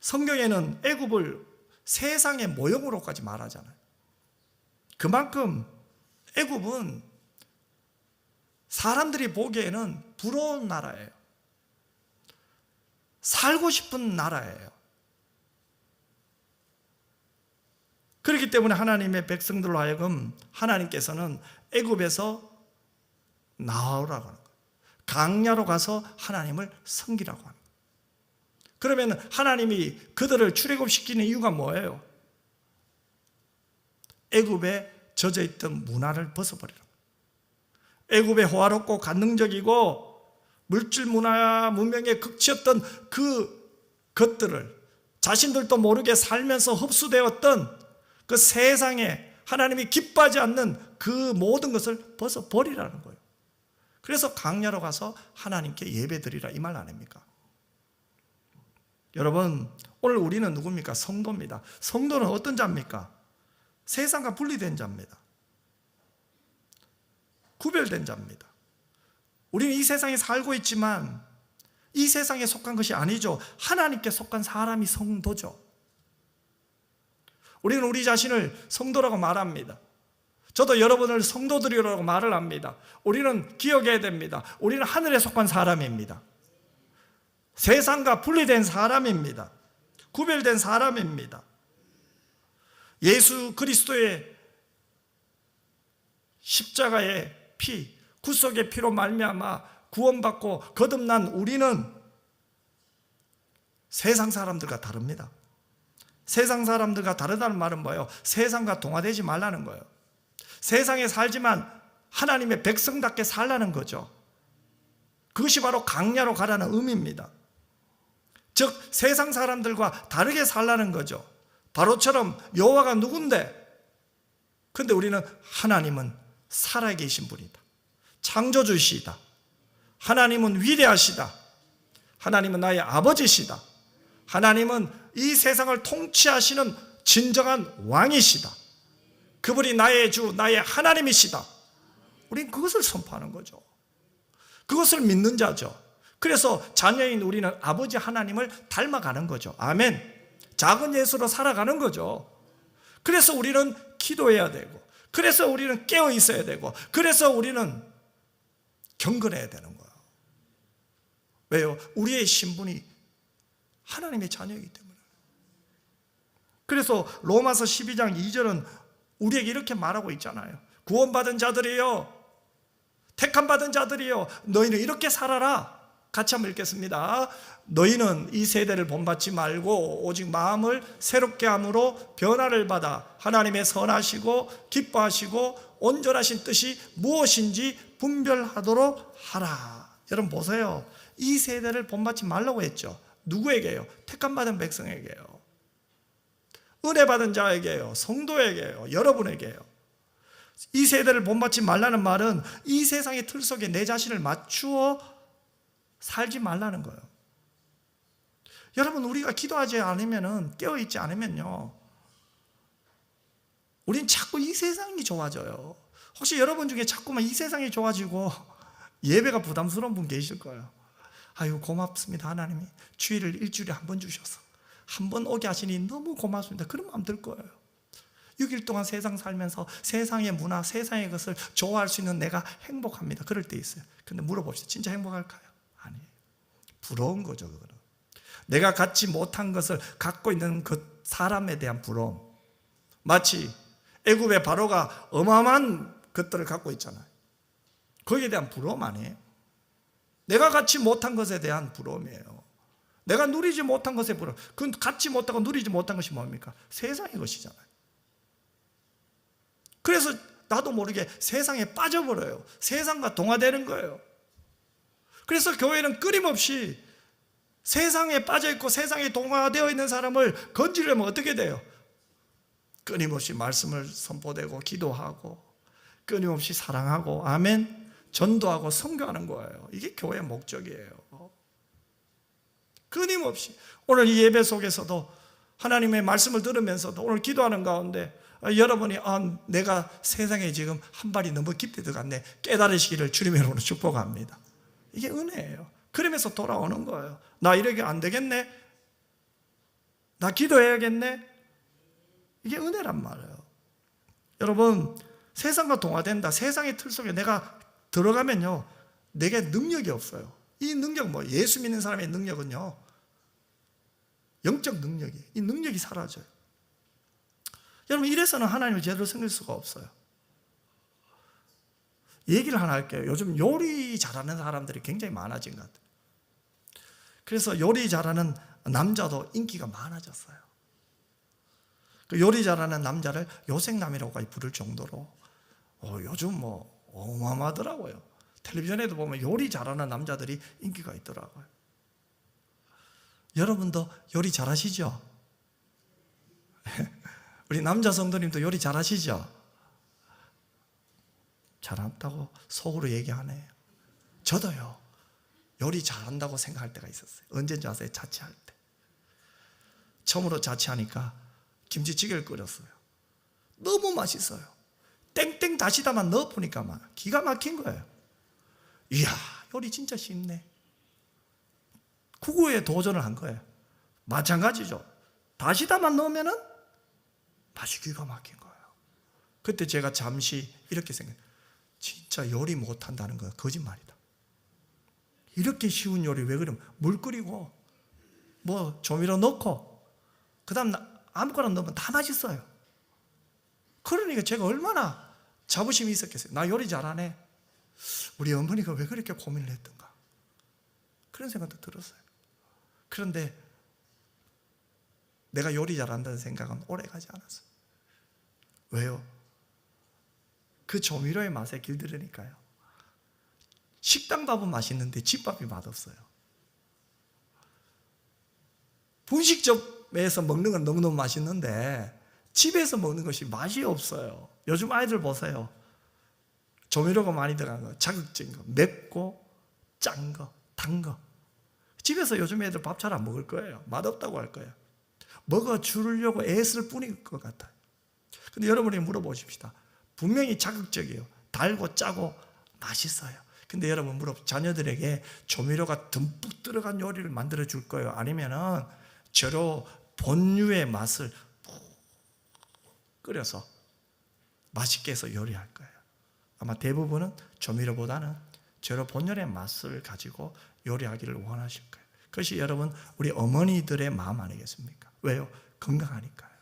성경에는 애굽을 세상의 모형으로까지 말하잖아요. 그만큼 애굽은 사람들이 보기에는 부러운 나라예요. 살고 싶은 나라예요. 그렇기 때문에 하나님의 백성들로 하여금 하나님께서는 애굽에서 나오라고 하는 거예요. 강야로 가서 하나님을 섬기라고 합니다. 그러면 하나님이 그들을 출애굽시키는 이유가 뭐예요? 애굽에 젖어있던 문화를 벗어버리라고. 애굽의 호화롭고 관능적이고 물질 문화 문명의 극치였던 그 것들을 자신들도 모르게 살면서 흡수되었던 그 세상에 하나님이 기뻐하지 않는 그 모든 것을 벗어버리라는 거예요. 그래서 강야로 가서 하나님께 예배드리라, 이 말 아닙니까? 여러분, 오늘 우리는 누굽니까? 성도입니다. 성도는 어떤 자입니까? 세상과 분리된 자입니다. 구별된 자입니다. 우리는 이 세상에 살고 있지만 이 세상에 속한 것이 아니죠. 하나님께 속한 사람이 성도죠. 우리는 우리 자신을 성도라고 말합니다. 저도 여러분을 성도들이라고 말을 합니다. 우리는 기억해야 됩니다. 우리는 하늘에 속한 사람입니다. 세상과 분리된 사람입니다. 구별된 사람입니다. 예수 그리스도의 십자가의 피, 구속의 피로 말미암아 구원받고 거듭난 우리는 세상 사람들과 다릅니다. 세상 사람들과 다르다는 말은 뭐예요? 세상과 동화되지 말라는 거예요. 세상에 살지만 하나님의 백성답게 살라는 거죠. 그것이 바로 강야로 가라는 의미입니다. 즉 세상 사람들과 다르게 살라는 거죠. 바로처럼 여호와가 누군데? 근데 우리는 하나님은 살아계신 분이다. 창조주시다. 하나님은 위대하시다. 하나님은 나의 아버지시다. 하나님은 이 세상을 통치하시는 진정한 왕이시다. 그분이 나의 주, 나의 하나님이시다. 우리는 그것을 선포하는 거죠. 그것을 믿는 자죠. 그래서 자녀인 우리는 아버지 하나님을 닮아가는 거죠. 아멘. 작은 예수로 살아가는 거죠. 그래서 우리는 기도해야 되고, 그래서 우리는 깨어 있어야 되고, 그래서 우리는 경건해야 되는 거예요. 왜요? 우리의 신분이 하나님의 자녀이기 때문에. 그래서 로마서 12장 2절은 우리에게 이렇게 말하고 있잖아요. 구원받은 자들이여, 택함받은 자들이여, 너희는 이렇게 살아라. 같이 한번 읽겠습니다. 너희는 이 세대를 본받지 말고 오직 마음을 새롭게 함으로 변화를 받아 하나님의 선하시고 기뻐하시고 온전하신 뜻이 무엇인지 분별하도록 하라. 여러분 보세요. 이 세대를 본받지 말라고 했죠. 누구에게요? 택함받은 백성에게요. 은혜 받은 자에게요. 성도에게요. 여러분에게요. 이 세대를 본받지 말라는 말은 이 세상의 틀 속에 내 자신을 맞추어 살지 말라는 거예요. 여러분, 우리가 기도하지 않으면, 깨어있지 않으면요, 우린 자꾸 이 세상이 좋아져요. 혹시 여러분 중에 자꾸만 이 세상이 좋아지고 예배가 부담스러운 분 계실 거예요. 아유, 고맙습니다. 하나님이 주일을 일주일에 한 번 주셔서 한 번 오게 하시니 너무 고맙습니다. 그런 마음 들 거예요. 6일 동안 세상 살면서 세상의 문화, 세상의 것을 좋아할 수 있는 내가 행복합니다. 그럴 때 있어요. 근데 물어봅시다. 진짜 행복할까요? 아니에요. 부러운 거죠. 그거는. 내가 갖지 못한 것을 갖고 있는 그 사람에 대한 부러움. 마치 애굽의 바로가 어마어마한 것들을 갖고 있잖아요. 거기에 대한 부러움 아니에요? 내가 갖지 못한 것에 대한 부러움이에요. 내가 누리지 못한 것에 부러움. 그건 갖지 못하고 누리지 못한 것이 뭡니까? 세상의 것이잖아요. 그래서 나도 모르게 세상에 빠져버려요. 세상과 동화되는 거예요. 그래서 교회는 끊임없이 세상에 빠져있고 세상에 동화되어 있는 사람을 건지려면 어떻게 돼요? 끊임없이 말씀을 선포되고 기도하고 끊임없이 사랑하고 아멘 전도하고 선교하는 거예요. 이게 교회의 목적이에요. 끊임없이 오늘 이 예배 속에서도 하나님의 말씀을 들으면서도 오늘 기도하는 가운데 여러분이 내가 세상에 지금 한 발이 너무 깊게 들어갔네 깨달으시기를 주님의 이름으로 축복합니다. 이게 은혜예요. 그러면서 돌아오는 거예요. 나 이렇게 안 되겠네. 나 기도해야겠네. 이게 은혜란 말이에요. 여러분, 세상과 동화된다. 세상의 틀 속에 내가 들어가면요, 내게 능력이 없어요. 이 능력 예수 믿는 사람의 능력은요, 영적 능력이에요. 이 능력이 사라져요. 여러분, 이래서는 하나님을 제대로 섬길 수가 없어요. 얘기를 하나 할게요. 요즘 요리 잘하는 사람들이 굉장히 많아진 것 같아요. 그래서 요리 잘하는 남자도 인기가 많아졌어요. 그 요리 잘하는 남자를 요생남이라고까지 부를 정도로 요즘 어마어마하더라고요. 텔레비전에도 보면 요리 잘하는 남자들이 인기가 있더라고요. 여러분도 요리 잘하시죠? 우리 남자 성도님도 요리 잘하시죠? 잘한다고 속으로 얘기하네요. 저도요, 요리 잘한다고 생각할 때가 있었어요. 언제인지 아세요? 자취할 때. 처음으로 자취하니까 김치찌개를 끓였어요. 너무 맛있어요. 땡땡 다시다만 넣어보니까 막 기가 막힌 거예요. 이야, 요리 진짜 쉽네. 구구에 도전을 한 거예요. 마찬가지죠. 다시다만 넣으면은 맛이 기가 막힌 거예요. 그때 제가 잠시 이렇게 생각해요. 진짜 요리 못한다는 거 거짓말이다. 이렇게 쉬운 요리 왜 그러면 물 끓이고 조미료 넣고 그 다음 아무거나 넣으면 다 맛있어요. 그러니까 제가 얼마나 자부심이 있었겠어요. 나 요리 잘하네. 우리 어머니가 왜 그렇게 고민을 했던가, 그런 생각도 들었어요. 그런데 내가 요리 잘한다는 생각은 오래 가지 않았어요. 왜요? 그 조미료의 맛에 길들으니까요. 식당 밥은 맛있는데 집밥이 맛없어요. 분식점에서 먹는 건 너무너무 맛있는데 집에서 먹는 것이 맛이 없어요. 요즘 아이들 보세요. 조미료가 많이 들어간 거, 자극적인 거, 맵고 짠 거, 단 거. 집에서 요즘 애들 밥 잘 안 먹을 거예요. 맛없다고 할 거예요. 먹어주려고 애쓸 뿐일 것 같아요. 근데 여러분이 물어보십시다. 분명히 자극적이에요. 달고 짜고 맛있어요. 근데 여러분 자녀들에게 조미료가 듬뿍 들어간 요리를 만들어 줄 거예요? 아니면은 재료 본유의 맛을 끓여서 맛있게 해서 요리할 거예요? 아마 대부분은 조미료보다는 재료 본연의 맛을 가지고 요리하기를 원하실 거예요. 그것이 여러분 우리 어머니들의 마음 아니겠습니까? 왜요? 건강하니까요.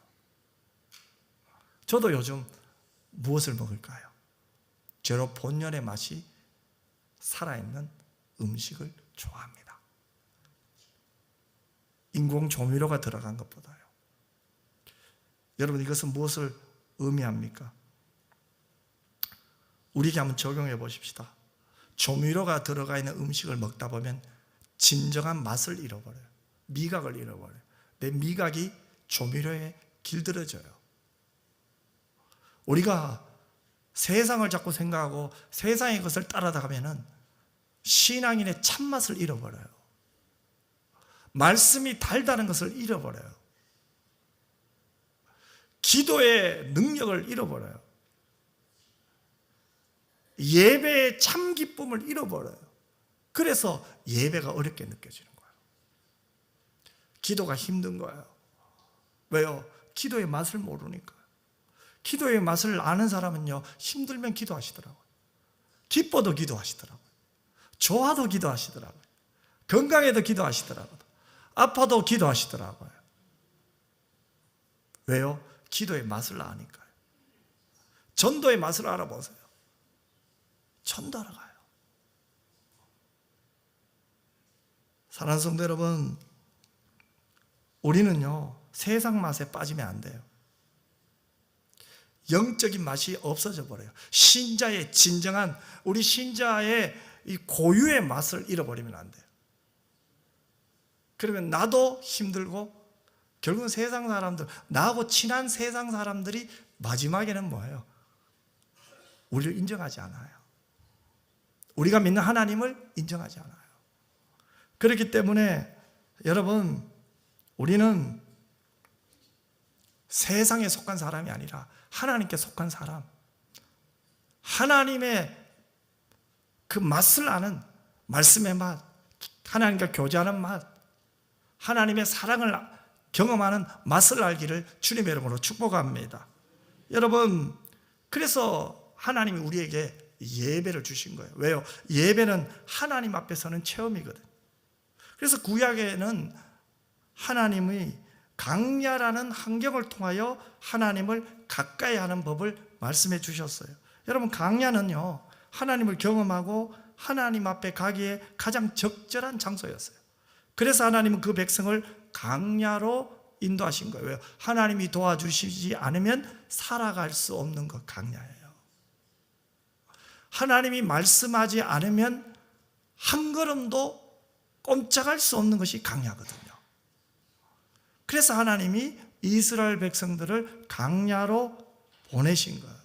저도 요즘 무엇을 먹을까요? 재료 본연의 맛이 살아있는 음식을 좋아합니다. 인공 조미료가 들어간 것보다요. 여러분 이것은 무엇을 의미합니까? 우리에게 한번 적용해 보십시다. 조미료가 들어가 있는 음식을 먹다 보면 진정한 맛을 잃어버려요. 미각을 잃어버려요. 내 미각이 조미료에 길들여져요. 우리가 세상을 자꾸 생각하고 세상의 것을 따라다가면 신앙인의 참맛을 잃어버려요. 말씀이 달다는 것을 잃어버려요. 기도의 능력을 잃어버려요. 예배의 참 기쁨을 잃어버려요. 그래서 예배가 어렵게 느껴지는 거예요. 기도가 힘든 거예요. 왜요? 기도의 맛을 모르니까. 기도의 맛을 아는 사람은요, 힘들면 기도하시더라고요. 기뻐도 기도하시더라고요. 좋아도 기도하시더라고요. 건강해도 기도하시더라고요. 아파도 기도하시더라고요. 왜요? 기도의 맛을 아니까요. 전도의 맛을 알아보세요. 전도하러 가요. 사랑하는 성도 여러분, 우리는요 세상 맛에 빠지면 안 돼요. 영적인 맛이 없어져 버려요. 신자의 진정한 우리 신자의 이 고유의 맛을 잃어버리면 안 돼요. 그러면 나도 힘들고 결국은 세상 사람들, 나하고 친한 세상 사람들이 마지막에는 뭐예요? 우리를 인정하지 않아요. 우리가 믿는 하나님을 인정하지 않아요. 그렇기 때문에 여러분, 우리는 세상에 속한 사람이 아니라 하나님께 속한 사람, 하나님의 그 맛을 아는 말씀의 맛, 하나님과 교제하는 맛, 하나님의 사랑을 경험하는 맛을 알기를 주님의 이름으로 축복합니다. 여러분, 그래서 하나님이 우리에게 예배를 주신 거예요. 왜요? 예배는 하나님 앞에서는 체험이거든요. 그래서 구약에는 하나님의 강야라는 환경을 통하여 하나님을 가까이 하는 법을 말씀해 주셨어요. 여러분, 강야는요 하나님을 경험하고 하나님 앞에 가기에 가장 적절한 장소였어요. 그래서 하나님은 그 백성을 강야로 인도하신 거예요. 왜요? 하나님이 도와주시지 않으면 살아갈 수 없는 것, 강야예요. 하나님이 말씀하지 않으면 한 걸음도 꼼짝할 수 없는 것이 강야거든요. 그래서 하나님이 이스라엘 백성들을 강야로 보내신 거예요.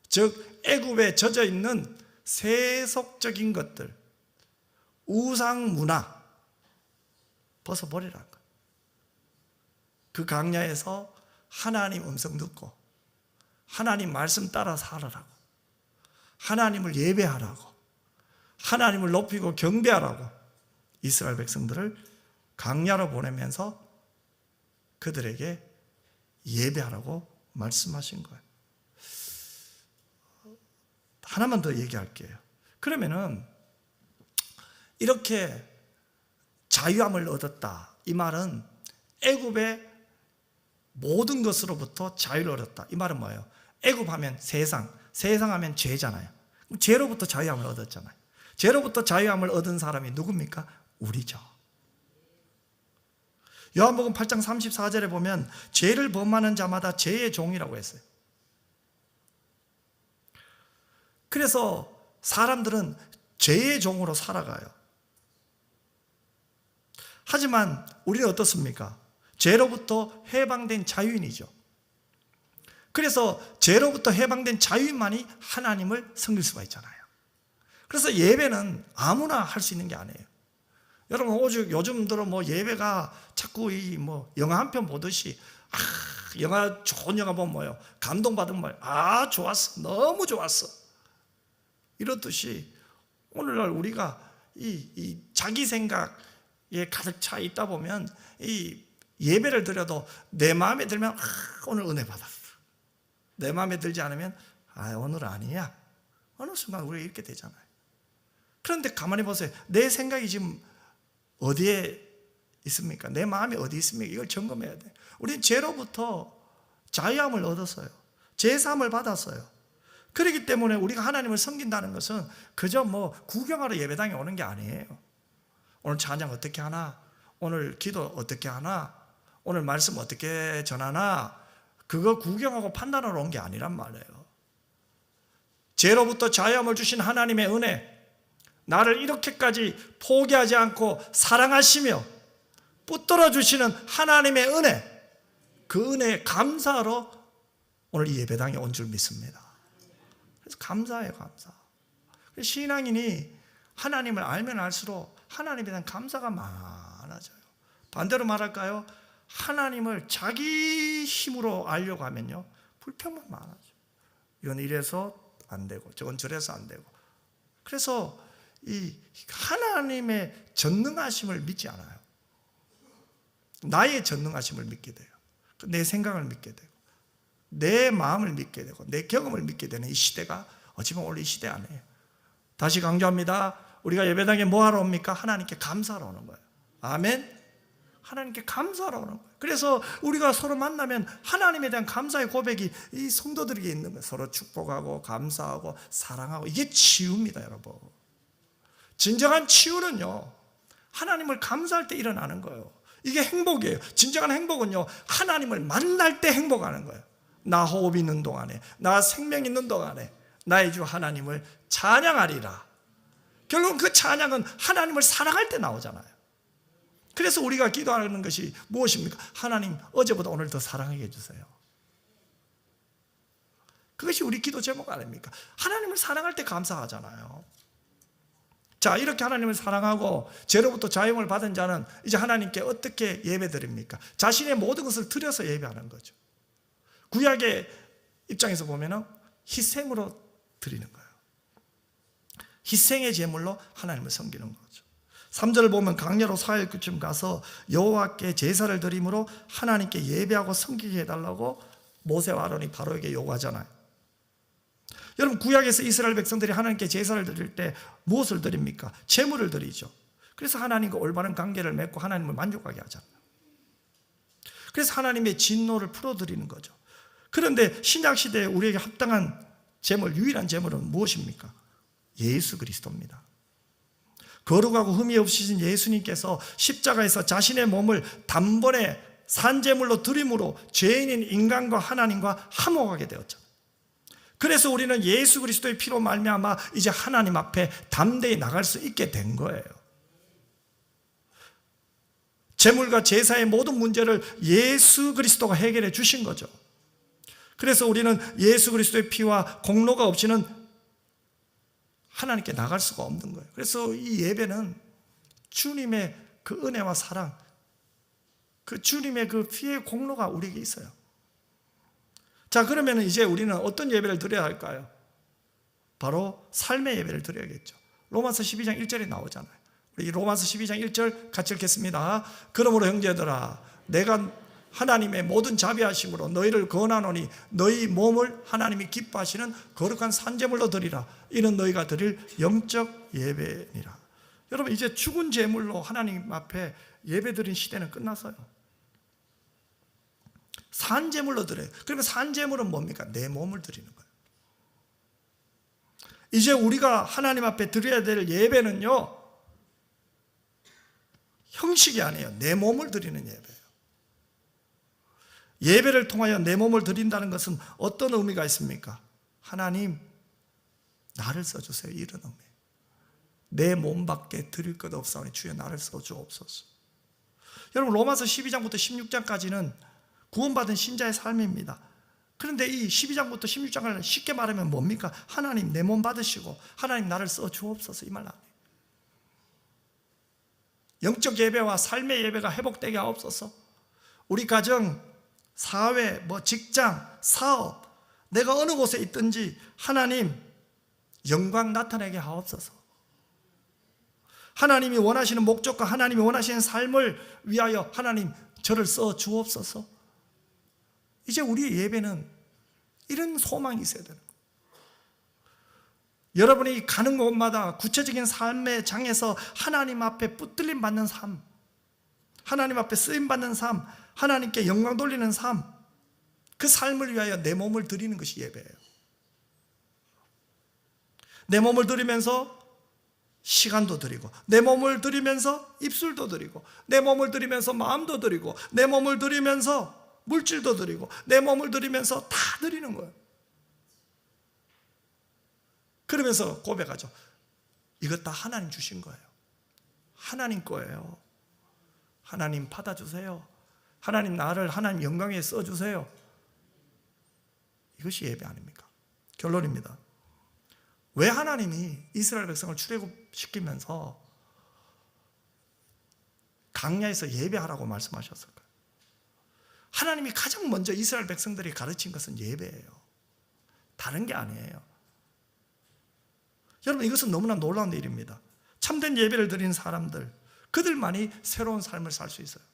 즉 애굽에 젖어 있는 세속적인 것들, 우상 문화 벗어버리라는 거예요. 그 강야에서 하나님 음성 듣고 하나님 말씀 따라 살아라고, 하나님을 예배하라고, 하나님을 높이고 경배하라고 이스라엘 백성들을 강야로 보내면서 그들에게 예배하라고 말씀하신 거예요. 하나만 더 얘기할게요. 그러면은 이렇게 자유함을 얻었다, 이 말은 애굽의 모든 것으로부터 자유를 얻었다, 이 말은 뭐예요? 애굽하면 세상, 세상하면 죄잖아요. 그럼 죄로부터 자유함을 얻었잖아요. 죄로부터 자유함을 얻은 사람이 누굽니까? 우리죠. 요한복음 8장 34절에 보면 죄를 범하는 자마다 죄의 종이라고 했어요. 그래서 사람들은 죄의 종으로 살아가요. 하지만 우리는 어떻습니까? 죄로부터 해방된 자유인이죠. 그래서 죄로부터 해방된 자유인만이 하나님을 섬길 수가 있잖아요. 그래서 예배는 아무나 할 수 있는 게 아니에요. 여러분, 오죽 요즘 들어 예배가 자꾸 영화 한 편 보듯이, 영화, 좋은 영화 보면 뭐예요? 감동받은 뭐예요? 좋았어. 너무 좋았어. 이렇듯이 오늘날 우리가 이 자기 생각에 가득 차 있다 보면 이 예배를 드려도 내 마음에 들면 오늘 은혜 받았어. 내 마음에 들지 않으면 오늘 아니야. 어느 순간 우리가 이렇게 되잖아요. 그런데 가만히 보세요. 내 생각이 지금 어디에 있습니까? 내 마음이 어디 있습니까? 이걸 점검해야 돼요. 우리는 죄로부터 자유함을 얻었어요. 제사함을 받았어요. 그렇기 때문에 우리가 하나님을 섬긴다는 것은 그저 구경하러 예배당에 오는 게 아니에요. 오늘 찬양 어떻게 하나? 오늘 기도 어떻게 하나? 오늘 말씀 어떻게 전하나? 그거 구경하고 판단하러 온 게 아니란 말이에요. 죄로부터 자유함을 주신 하나님의 은혜, 나를 이렇게까지 포기하지 않고 사랑하시며 붙들어 주시는 하나님의 은혜, 그 은혜에 감사하러 오늘 이 예배당에 온 줄 믿습니다. 그래서 감사해요, 감사. 신앙인이 하나님을 알면 알수록 하나님에 대한 감사가 많아져요. 반대로 말할까요? 하나님을 자기 힘으로 알려고 하면요, 불평만 많아져요. 이건 이래서 안 되고 저건 저래서 안 되고. 그래서 이 하나님의 전능하심을 믿지 않아요. 나의 전능하심을 믿게 돼요. 내 생각을 믿게 되고 내 마음을 믿게 되고 내 경험을 믿게 되는 이 시대가 어찌보면 원래 이 시대 아니에요. 다시 강조합니다. 우리가 예배당에 뭐 하러 옵니까? 하나님께 감사하러 오는 거예요. 아멘. 하나님께 감사하러 오는 거예요. 그래서 우리가 서로 만나면 하나님에 대한 감사의 고백이 이 성도들에게 있는 거예요. 서로 축복하고 감사하고 사랑하고. 이게 치유입니다, 여러분. 진정한 치유는요, 하나님을 감사할 때 일어나는 거예요. 이게 행복이에요. 진정한 행복은요, 하나님을 만날 때 행복하는 거예요. 나 호흡 있는 동안에, 나 생명 있는 동안에 나의 주 하나님을 찬양하리라. 결국은 그 찬양은 하나님을 사랑할 때 나오잖아요. 그래서 우리가 기도하는 것이 무엇입니까? 하나님, 어제보다 오늘 더 사랑하게 해주세요. 그것이 우리 기도 제목 아닙니까? 하나님을 사랑할 때 감사하잖아요. 자, 이렇게 하나님을 사랑하고 죄로부터 자유함을 받은 자는 이제 하나님께 어떻게 예배드립니까? 자신의 모든 것을 드려서 예배하는 거죠. 구약의 입장에서 보면 희생으로 드리는 거예요. 희생의 제물로 하나님을 섬기는 거죠. 3절을 보면 강야로 4일쯤 가서 여호와께 제사를 드림으로 하나님께 예배하고 섬기게 해달라고 모세와 아론이 바로에게 요구하잖아요. 여러분, 구약에서 이스라엘 백성들이 하나님께 제사를 드릴 때 무엇을 드립니까? 제물을 드리죠. 그래서 하나님과 올바른 관계를 맺고 하나님을 만족하게 하잖아요. 그래서 하나님의 진노를 풀어드리는 거죠. 그런데 신약시대에 우리에게 합당한 제물, 유일한 제물은 무엇입니까? 예수 그리스도입니다. 거룩하고 흠이 없으신 예수님께서 십자가에서 자신의 몸을 단번에 산제물로 드림으로 죄인인 인간과 하나님과 화목하게 되었죠. 그래서 우리는 예수 그리스도의 피로 말미암아 이제 하나님 앞에 담대히 나갈 수 있게 된 거예요. 제물과 제사의 모든 문제를 예수 그리스도가 해결해 주신 거죠. 그래서 우리는 예수 그리스도의 피와 공로가 없이는 하나님께 나갈 수가 없는 거예요. 그래서 이 예배는 주님의 그 은혜와 사랑, 그 주님의 그 피의 공로가 우리에게 있어요. 자, 그러면 이제 우리는 어떤 예배를 드려야 할까요? 바로 삶의 예배를 드려야겠죠. 로마서 12장 1절에 나오잖아요. 우리 로마서 12장 1절 같이 읽겠습니다. 그러므로 형제들아, 내가 하나님의 모든 자비하심으로 너희를 권하노니 너희 몸을 하나님이 기뻐하시는 거룩한 산제물로 드리라. 이는 너희가 드릴 영적 예배니라. 여러분, 이제 죽은 제물로 하나님 앞에 예배 드린 시대는 끝났어요. 산제물로 드려요. 그러면 산제물은 뭡니까? 내 몸을 드리는 거예요. 이제 우리가 하나님 앞에 드려야 될 예배는요, 형식이 아니에요. 내 몸을 드리는 예배예요. 예배를 통하여 내 몸을 드린다는 것은 어떤 의미가 있습니까? 하나님, 나를 써주세요. 이런 의미예요. 내 몸밖에 드릴 것 없사오니 주여 나를 써주옵소서. 여러분, 로마서 12장부터 16장까지는 구원받은 신자의 삶입니다. 그런데 이 12장부터 16장을 쉽게 말하면 뭡니까? 하나님 내 몸 받으시고 하나님 나를 써주옵소서, 이 말 아니에요. 영적 예배와 삶의 예배가 회복되게 하옵소서. 우리 가정, 사회, 직장, 사업, 내가 어느 곳에 있든지 하나님 영광 나타내게 하옵소서. 하나님이 원하시는 목적과 하나님이 원하시는 삶을 위하여 하나님 저를 써 주옵소서. 이제 우리의 예배는 이런 소망이 있어야 되는 거예요. 여러분이 가는 곳마다 구체적인 삶의 장에서 하나님 앞에 붙들림 받는 삶, 하나님 앞에 쓰임 받는 삶, 하나님께 영광 돌리는 삶, 그 삶을 위하여 내 몸을 드리는 것이 예배예요. 내 몸을 드리면서 시간도 드리고, 내 몸을 드리면서 입술도 드리고, 내 몸을 드리면서 마음도 드리고, 내 몸을 드리면서 물질도 드리고, 내 몸을 드리면서 다 드리는 거예요. 그러면서 고백하죠. 이것 다 하나님 주신 거예요. 하나님 거예요. 하나님 받아주세요. 하나님 나를 하나님 영광에 써주세요. 이것이 예배 아닙니까? 결론입니다. 왜 하나님이 이스라엘 백성을 출애굽시키면서 광야에서 예배하라고 말씀하셨을까요? 하나님이 가장 먼저 이스라엘 백성들이 가르친 것은 예배예요. 다른 게 아니에요. 여러분, 이것은 너무나 놀라운 일입니다. 참된 예배를 드리는 사람들, 그들만이 새로운 삶을 살 수 있어요.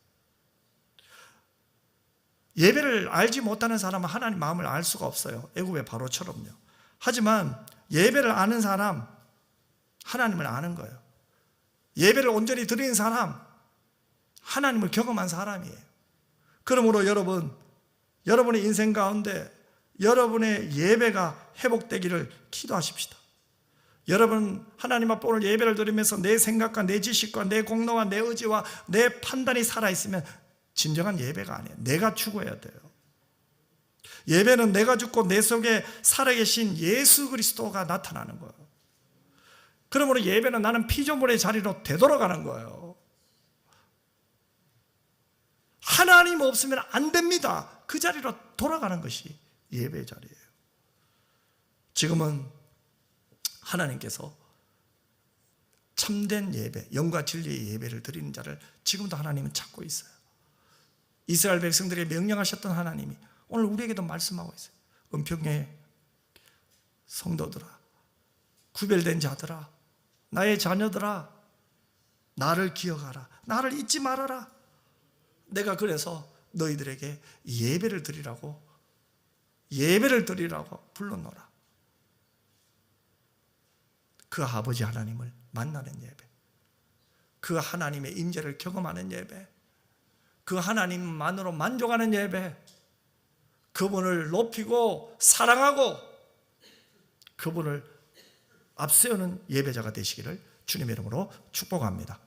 예배를 알지 못하는 사람은 하나님 마음을 알 수가 없어요. 애굽의 바로처럼요. 하지만 예배를 아는 사람, 하나님을 아는 거예요. 예배를 온전히 드리는 사람, 하나님을 경험한 사람이에요. 그러므로 여러분, 여러분의 인생 가운데 여러분의 예배가 회복되기를 기도하십시다. 여러분, 하나님 앞에 오늘 예배를 드리면서 내 생각과 내 지식과 내 공로와 내 의지와 내 판단이 살아있으면 진정한 예배가 아니에요. 내가 죽어야 돼요. 예배는 내가 죽고 내 속에 살아계신 예수 그리스도가 나타나는 거예요. 그러므로 예배는 나는 피조물의 자리로 되돌아가는 거예요. 하나님 없으면 안 됩니다. 그 자리로 돌아가는 것이 예배의 자리예요. 지금은 하나님께서 참된 예배, 영과 진리의 예배를 드리는 자를 지금도 하나님은 찾고 있어요. 이스라엘 백성들에게 명령하셨던 하나님이 오늘 우리에게도 말씀하고 있어요. 은평의 성도들아, 구별된 자들아, 나의 자녀들아, 나를 기억하라. 나를 잊지 말아라. 내가 그래서 너희들에게 예배를 드리라고 불러놓으라. 그 아버지 하나님을 만나는 예배, 그 하나님의 임재를 경험하는 예배, 그 하나님만으로 만족하는 예배, 그분을 높이고 사랑하고 그분을 앞세우는 예배자가 되시기를 주님의 이름으로 축복합니다.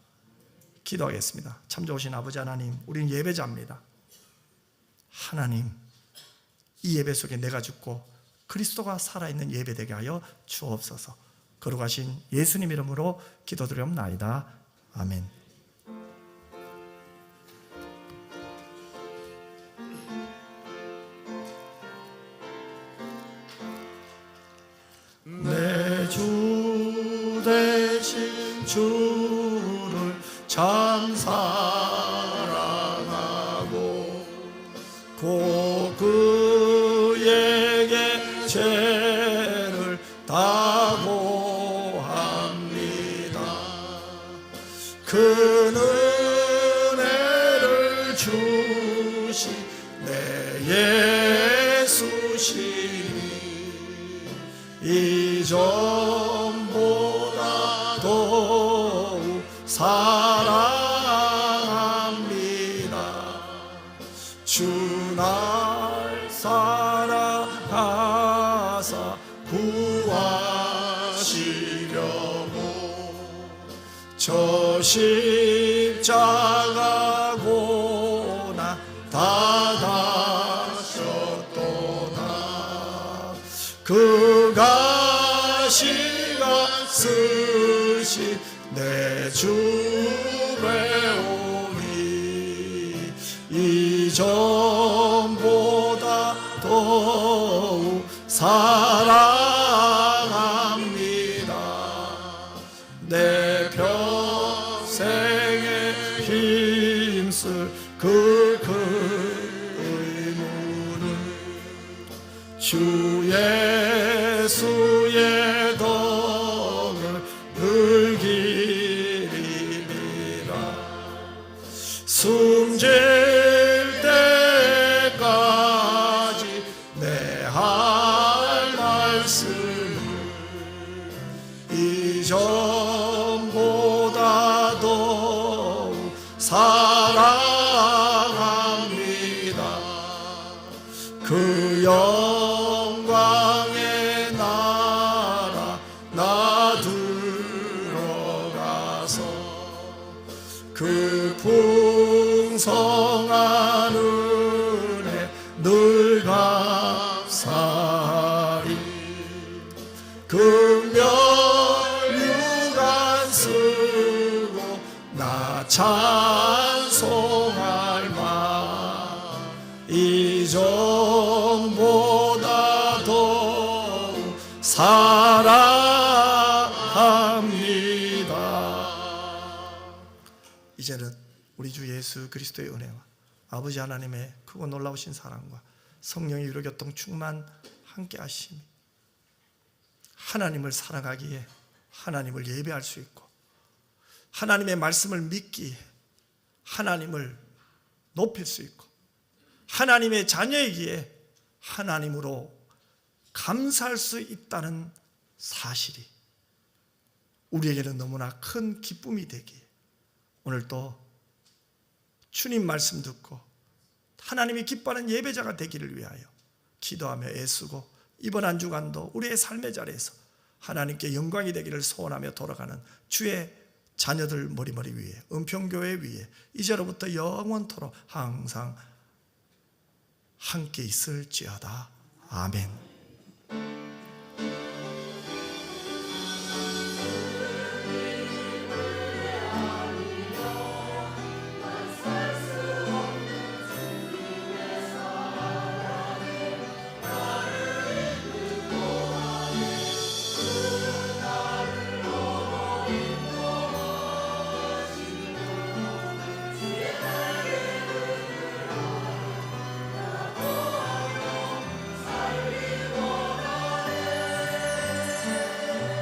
기도하겠습니다. 참 좋으신 아버지 하나님, 우리는 예배자입니다. 하나님, 이 예배 속에 내가 죽고 그리스도가 살아있는 예배 되게 하여 주옵소서. 거룩하신 예수님 이름으로 기도드리옵나이다. 아멘. 내 주 대신 주를 참 사랑하고 곧 그에게 죄를 다고합니다. 그 은혜를 주신 내 예수시니 이전보다 더욱 사랑합니다. 주 나 십자가 고난 받으셨도다. 그가 시가 쓰신 내 주의 오니 이전보다 더욱 사랑합니다. 내 평생에 힘쓸 그 의무는 주 예수의 덕을 늘 기리리라. 숨질 때까지 내 할 말씀을 이전보다 더욱 사랑합니다. 그 영광의 나라 나 들어가서 그 풍성한 은혜 늘 감사리. 금멸유관 쓰고 나 찬송할 마. 이전보다 더욱 사랑합니다. 이제는 우리 주 예수 그리스도의 은혜와 아버지 하나님의 크고 놀라우신 사랑과 성령의 위로교통 충만 함께 하심이 하나님을 사랑하기에 하나님을 예배할 수 있고 하나님의 말씀을 믿기에 하나님을 높일 수 있고 하나님의 자녀이기에 하나님으로 감사할 수 있다는 사실이 우리에게는 너무나 큰 기쁨이 되기에 오늘도 주님 말씀 듣고 하나님이 기뻐하는 예배자가 되기를 위하여 기도하며 애쓰고 이번 한 주간도 우리의 삶의 자리에서 하나님께 영광이 되기를 소원하며 돌아가는 주의 자녀들 머리머리 위에 은평교회 위에 이제로부터 영원토록 항상 함께 있을지어다. 아멘.